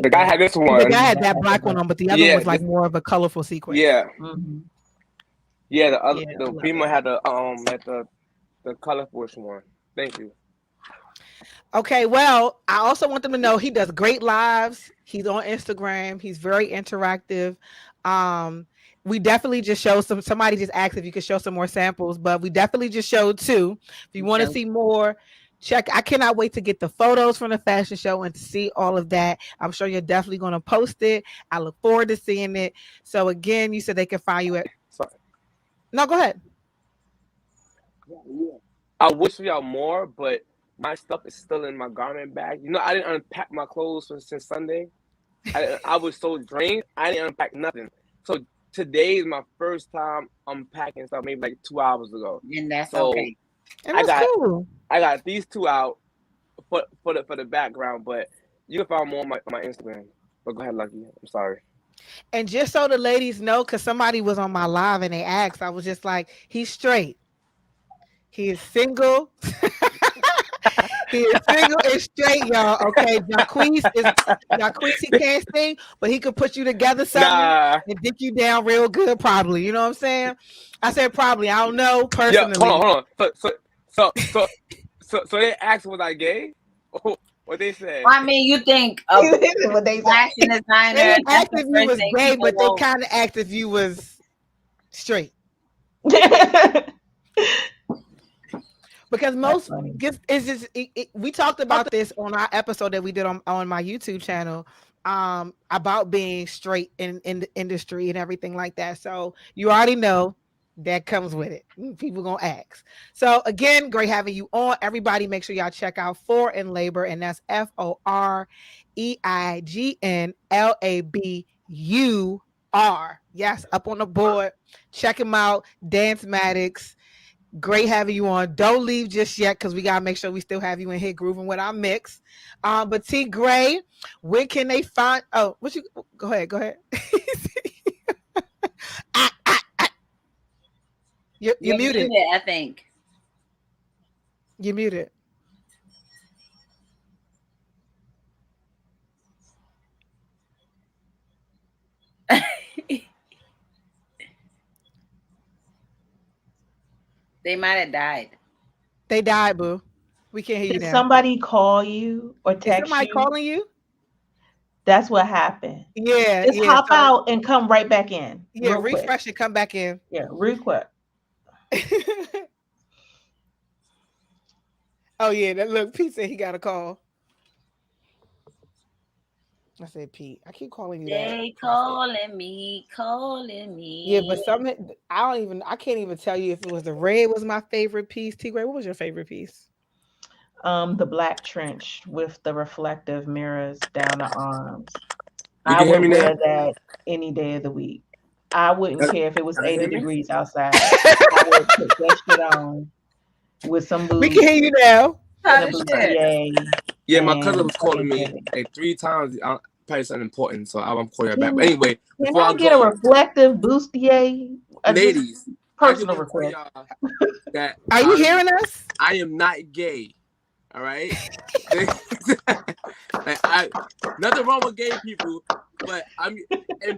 one. The guy had that black one on, but the other one was like more of a colorful sequence. Yeah. Mm-hmm. Yeah, the female had the colorful one. Thank you. Okay, well, I also want them to know he does great lives. He's on Instagram. He's very interactive. we definitely just showed somebody just asked if you could show some more samples, but we definitely just showed 2. If you want to see more, check. I cannot wait to get the photos from the fashion show and to see all of that. I'm sure you're definitely going to post it. I look forward to seeing it. So again, you said they can find you at. Sorry. No, go ahead. I wish for y'all more, but my stuff is still in my garment bag. You know, I didn't unpack my clothes since Sunday. I was so drained. I didn't unpack nothing. So today is my first time unpacking stuff, maybe like 2 hours ago. And that's okay. And that's cool. I got these 2 out for the background, but you can find more on my Instagram. But go ahead, Lucky. I'm sorry. And just so the ladies know, because somebody was on my live and they asked, I was just like, he's straight. He is single. He is single and straight, y'all. Okay, Jacquees, he can't sing, but he could put you together something and dick you down real good, probably. You know what I'm saying? I said probably. I don't know personally. Yeah, hold on. So they asked was I gay? What they said? I mean, you think a fashion designer? They asked if you was gay, but they kind of asked if you was straight. Because most it's just we talked about this on our episode that we did on my YouTube channel about being straight in the industry and everything like that. So you already know that comes with it. People gonna ask. So again, great having you on. Everybody, make sure y'all check out For in Labur, and that's FOREIGNLABUR. Yes, up on the board. Check him out. Dance Mattics. Great having you on. Don't leave just yet because we gotta make sure we still have you in here grooving with our mix. But T Gray, where can they find? Oh, what you? Go ahead. You're muted. I think you're muted. They might have died. They died, boo. We can't hear you now. Did somebody call you or text somebody you? Calling you? That's what happened. Yeah. Just hop out and come right back in. Yeah, refresh and come back in. Yeah, real quick. Oh yeah, look, Pete said he got a call. I said, Pete, I keep calling you they calling me. Yeah, but I can't even tell you if it was the red was my favorite piece. T Gray, what was your favorite piece? The black trench with the reflective mirrors down the arms. I would wear that any day of the week. I wouldn't care if it was 80 degrees outside. I would put that shit on with some boots. We can hear you now. Yeah, my cousin was calling me like 3 times. Probably something important, so I'm calling her back. But anyway, before I get a reflective bustier, ladies, personal request. Are you hearing us? I am not gay. All right. Nothing wrong with gay people, but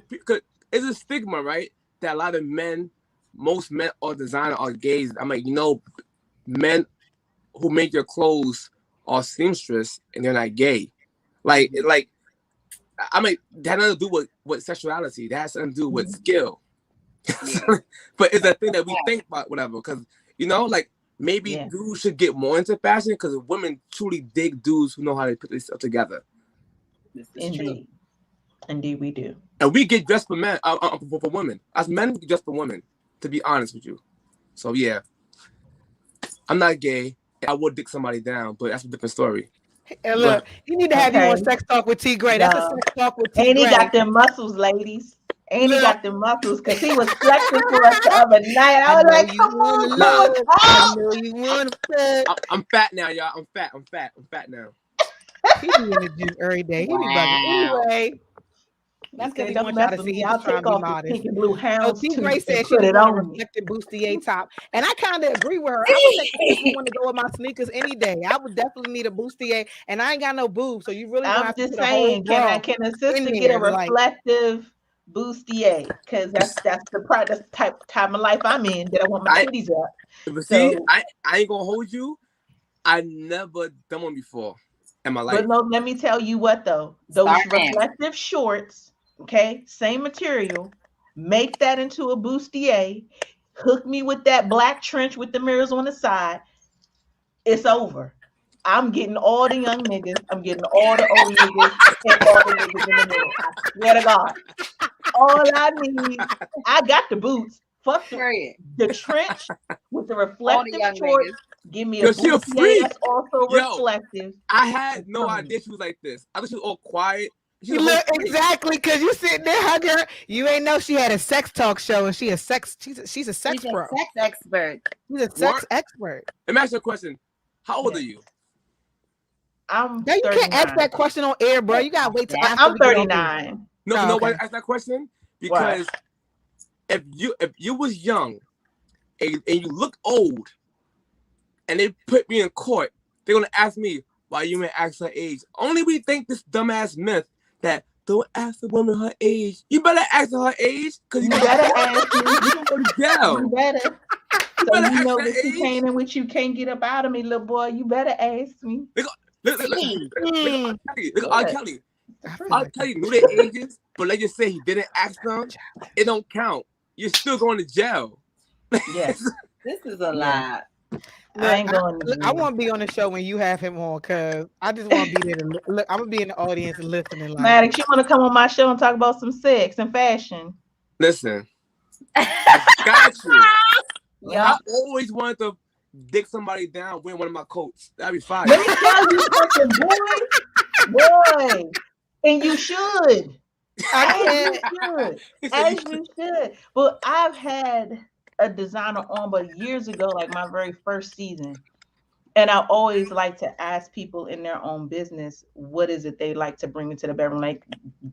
because it's a stigma, right? That a lot of most men or designer are gays. I'm like, men who make your clothes are seamstress and they're not gay. Like, I mean, that has nothing to do with sexuality. That has something to do with skill. But it's a thing that we think about, whatever. Because, maybe dudes should get more into fashion because women truly dig dudes who know how to put this stuff together. Indeed. Indeed, we do. And we get dressed for men, for women. As men, we get dressed for women, to be honest with you. So, yeah. I'm not gay. I would dick somebody down, but that's a different story. And look, you need to have you on Sex Talk with T Gray. That's a Sex Talk with T Gray. And he got them muscles, ladies. And he got them muscles because he was flexing for us the other night. I was like, come on, Lord. I know you want to. I'm fat now, y'all. I'm fat now. He be in the gym every day. He be bugging. Anyway. That's because he wants y'all to see he's trying to be modest. Pink and blue hounds. T Gray said she was on a reflective bustier top. And I kind of agree with her. I would take want to go with my sneakers any day. I would definitely need a bustier. And I ain't got no boobs. So you really I'm just saying, can a sister get a reflective bustier? Because that's the time of life I'm in that I want my titties up. But see, I ain't gonna hold you. I never done one before in my life. But no, let me tell you what though. Those reflective shorts, okay, same material, make that into a bustier, hook me with that black trench with the mirrors on the side. It's over. I'm getting all the young niggas. I'm getting all the old niggas and all the niggas in the middle. I swear to God. All I need, I got the boots. Fuck the trench with the reflective shorts. Give me a bustier that's also reflective. I had no idea she was like this. I thought she was all quiet. You look exactly because you sitting there hugging her. You ain't know she had a sex talk show and she's a sex pro. She's a sex expert. She's a sex expert. Let me ask you a question. How old are you? I'm. Now you can't ask that question on air, bro. You gotta wait till after. I'm 39. No, why I ask that question? Because if you was young and you look old, and they put me in court, they're gonna ask me why you ain't ask her age. Only we think this dumbass myth that don't ask a woman her age. You better ask her age because you better ask me. You better. So you know that you came in with you can't get up out of me, little boy. You better ask me. Look R. Kelly. R. Kelly knew their ages, but let's just say he didn't ask them. It don't count. You're still going to jail. Yes. This is a lie. I ain't going to I want to be on the show when you have him on because I just want to be there. Look, I'm going to be in the audience and listening. Maddox, you want to come on my show and talk about some sex and fashion? Listen, I got you. I always wanted to dick somebody down wearing one of my coats. That'd be fine. Let me tell you something, boy. And you should. As you should. But I've had a designer on, but years ago, like my very first season. And I always like to ask people in their own business, what is it they like to bring into the bedroom? Like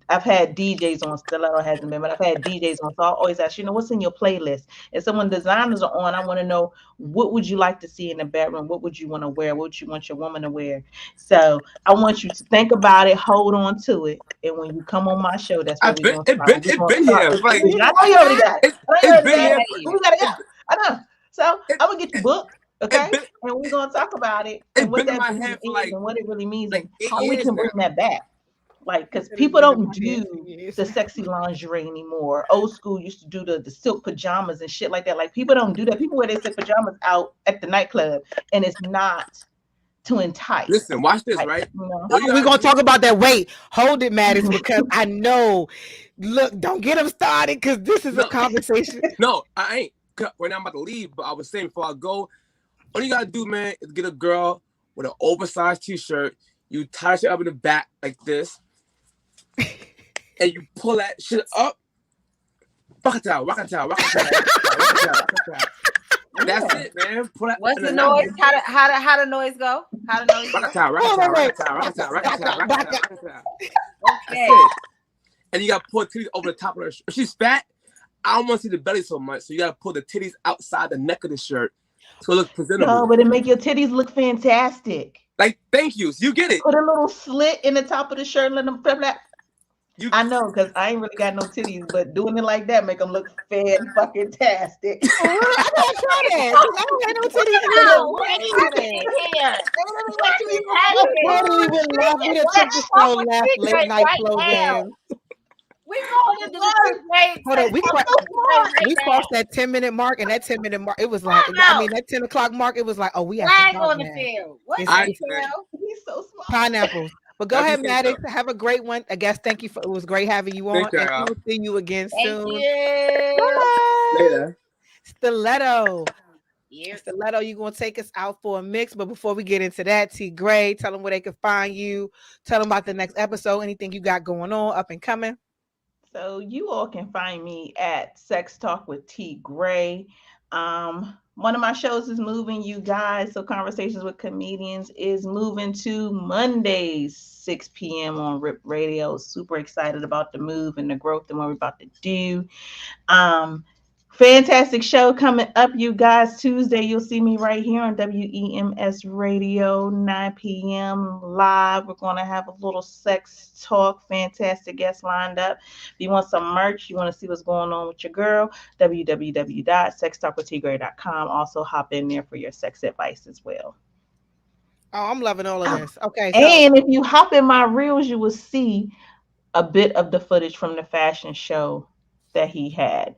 I've had DJs on, Stiletto hasn't been, but I've had DJs on. So I always ask, what's in your playlist? And so when designers are on, I want to know, what would you like to see in the bedroom? What would you want to wear? What would you want your woman to wear? So I want you to think about it, hold on to it. And when you come on my show, that's what we're going to start. It's been here. Like, I know you already got it. It's been here. We got to go. I know. So I'm going to get the book. Okay, and we're gonna talk about it and what that is and what it really means and how we can bring that back. Like, because people don't do the sexy lingerie anymore. Old school used to do the silk pajamas and shit like that. Like, people don't do that. People wear their silk pajamas out at the nightclub, and it's not to entice. Listen, watch this, right? We're gonna talk about that. Wait, hold it, Maddox, because I know. Look, don't get them started because this is a conversation. No, I ain't. Right now I'm about to leave, but I was saying before I go. All you gotta do, man, is get a girl with an oversized t-shirt. You tie it up in the back like this, and you pull that shit up. Rock it out. That's it, man. Pull that. What's the noise? How the noise go? How the noise go? Rock it out. Okay. And you gotta pull the titties over the top of her shirt. If she's fat, I don't want to see the belly so much, so you gotta pull the titties outside the neck of the shirt. So it looks presentable. No, but it make your titties look fantastic. Like, thank you. So you get it. Put a little slit in the top of the shirt and let them flip that. I know, because I ain't really got no titties, but doing it like that make them look fan-fucking-tastic. I don't try that. I don't have no titties. No, I totally would love me to take the show late night flow. We going into the great. Hold on, we crossed that 10-minute mark, and that 10-minute mark, it was like, that 10 o'clock mark, it was like, oh, we have flag on the field. What's that? He's so smart. Pineapples. But go ahead, Maddox. Have a great one. I guess thank you it was great having you on. And we'll see you again soon. Thank you. Later. Stiletto. Stiletto, you gonna take us out for a mix, but before we get into that, T Gray, tell them where they can find you. Tell them about the next episode. Anything you got going on, up and coming. So you all can find me at Sex Talk with T Gray. One of my shows is moving, you guys. So Conversations with Comedians is moving to Mondays, 6 p.m. on RIP Radio. Super excited about the move and the growth and what we're about to do. Fantastic show coming up, you guys. Tuesday, you'll see me right here on WEMS Radio, 9 p.m. live. We're going to have a little sex talk. Fantastic guests lined up. If you want some merch, you want to see what's going on with your girl, www.sextalkwithtgray.com. Also hop in there for your sex advice as well. Oh, I'm loving all of this. Okay. And if you hop in my reels, you will see a bit of the footage from the fashion show that he had.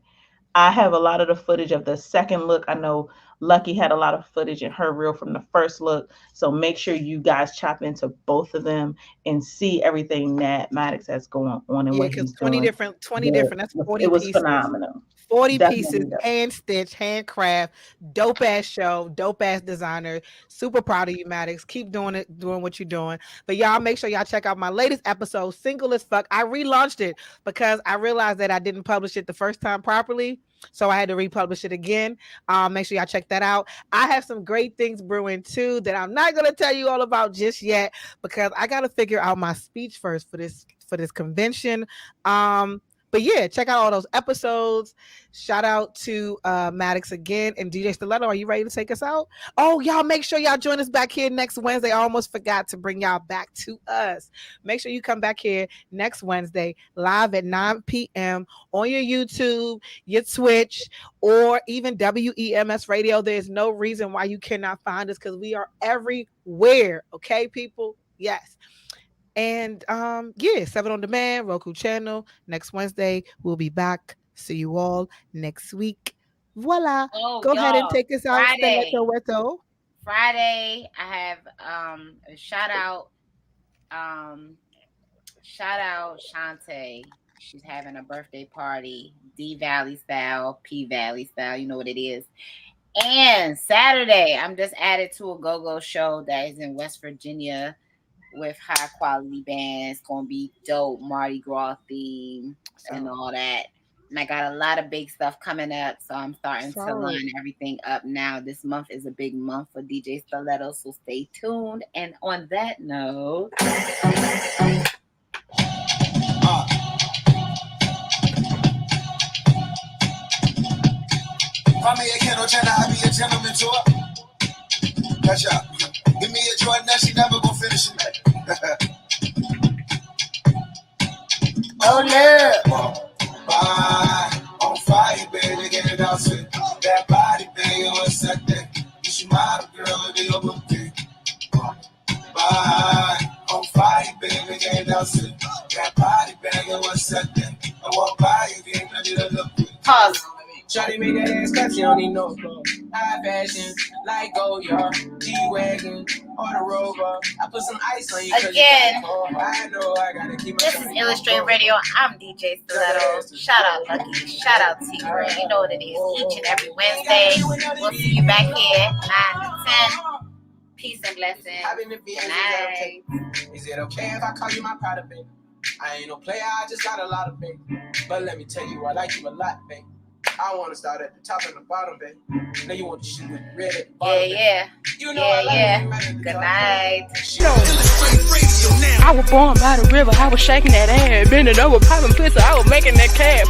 I have a lot of the footage of the second look. I know Lucky had a lot of footage in her reel from the first look. So make sure you guys chop into both of them and see everything that Mattics has going on and Yeah, what because he's 20 doing. different, that's 40 It was pieces. phenomenal. 40 Definitely pieces, dope. hand stitched, handcraft, dope ass show, dope ass designer. Super proud of you, Mattics. Keep doing it, doing what you're doing. But y'all make sure y'all check out my latest episode, Single as Fuck. I relaunched it because I realized that I didn't publish it the first time properly. So I had to republish it again. Make sure y'all check that out. I have some great things brewing too that I'm not gonna tell you all about just yet because I gotta figure out my speech first for this convention. But yeah, check out all those episodes. Shout out to Mattics again and DJ Stiletto. Are you ready to take us out? Oh, y'all make sure y'all join us back here next Wednesday. I almost forgot to bring y'all back to us. Make sure you come back here next Wednesday live at 9 p.m. on your YouTube, your Twitch, or even WEMS Radio. There's no reason why you cannot find us because we are everywhere. Okay, people? Yes. And yeah, 7 on Demand, Roku channel. Next Wednesday, we'll be back. See you all next week. Voila. Go ahead and take us out. Friday, I have a shout out Shantae. She's having a birthday party, D Valley style, P Valley style. You know what it is. And Saturday, I'm just added to a go-go show that is in West Virginia with high quality bands. Gonna be dope, Mardi Gras theme and all that. And I got a lot of big stuff coming up, so I'm starting to line everything up now. This month is a big month for DJ Stiletto, so stay tuned. And on that note, I be a gentleman to her. Catch up. Give me a Jordan that she never gonna finish it. Oh yeah. Bye. On fire, baby, get it out. That body, baby, what's that thing? You should model, girl, and be over there. Bye. On fire, baby, get it out. That body, baby, what's that thing? I walk by you, get ready to look good. Pause. Shawty make that ass clap, she don't need no clothes. High fashion, like gold yard, G-Wagon, or the Rover. I put some ice on you. Again, I know I gotta keep my. This is Illustrated Radio. I'm DJ Stiletto. Shout out Lucky. Shout out T-Ray. You know what it is. Each and every Wednesday. We'll see you back here 9 to 10. Peace and blessings. Good night. Is it okay if I call you my powder, baby? I ain't no player, I just got a lot of faith. But let me tell you, I like you a lot, baby. I want to start at the top and the bottom, baby. Now you want to shoot with red at the bottom, yeah. You know I like you. Good night. I was born by the river, I was shaking that ass, bending over, popping pussy, I was making that cash.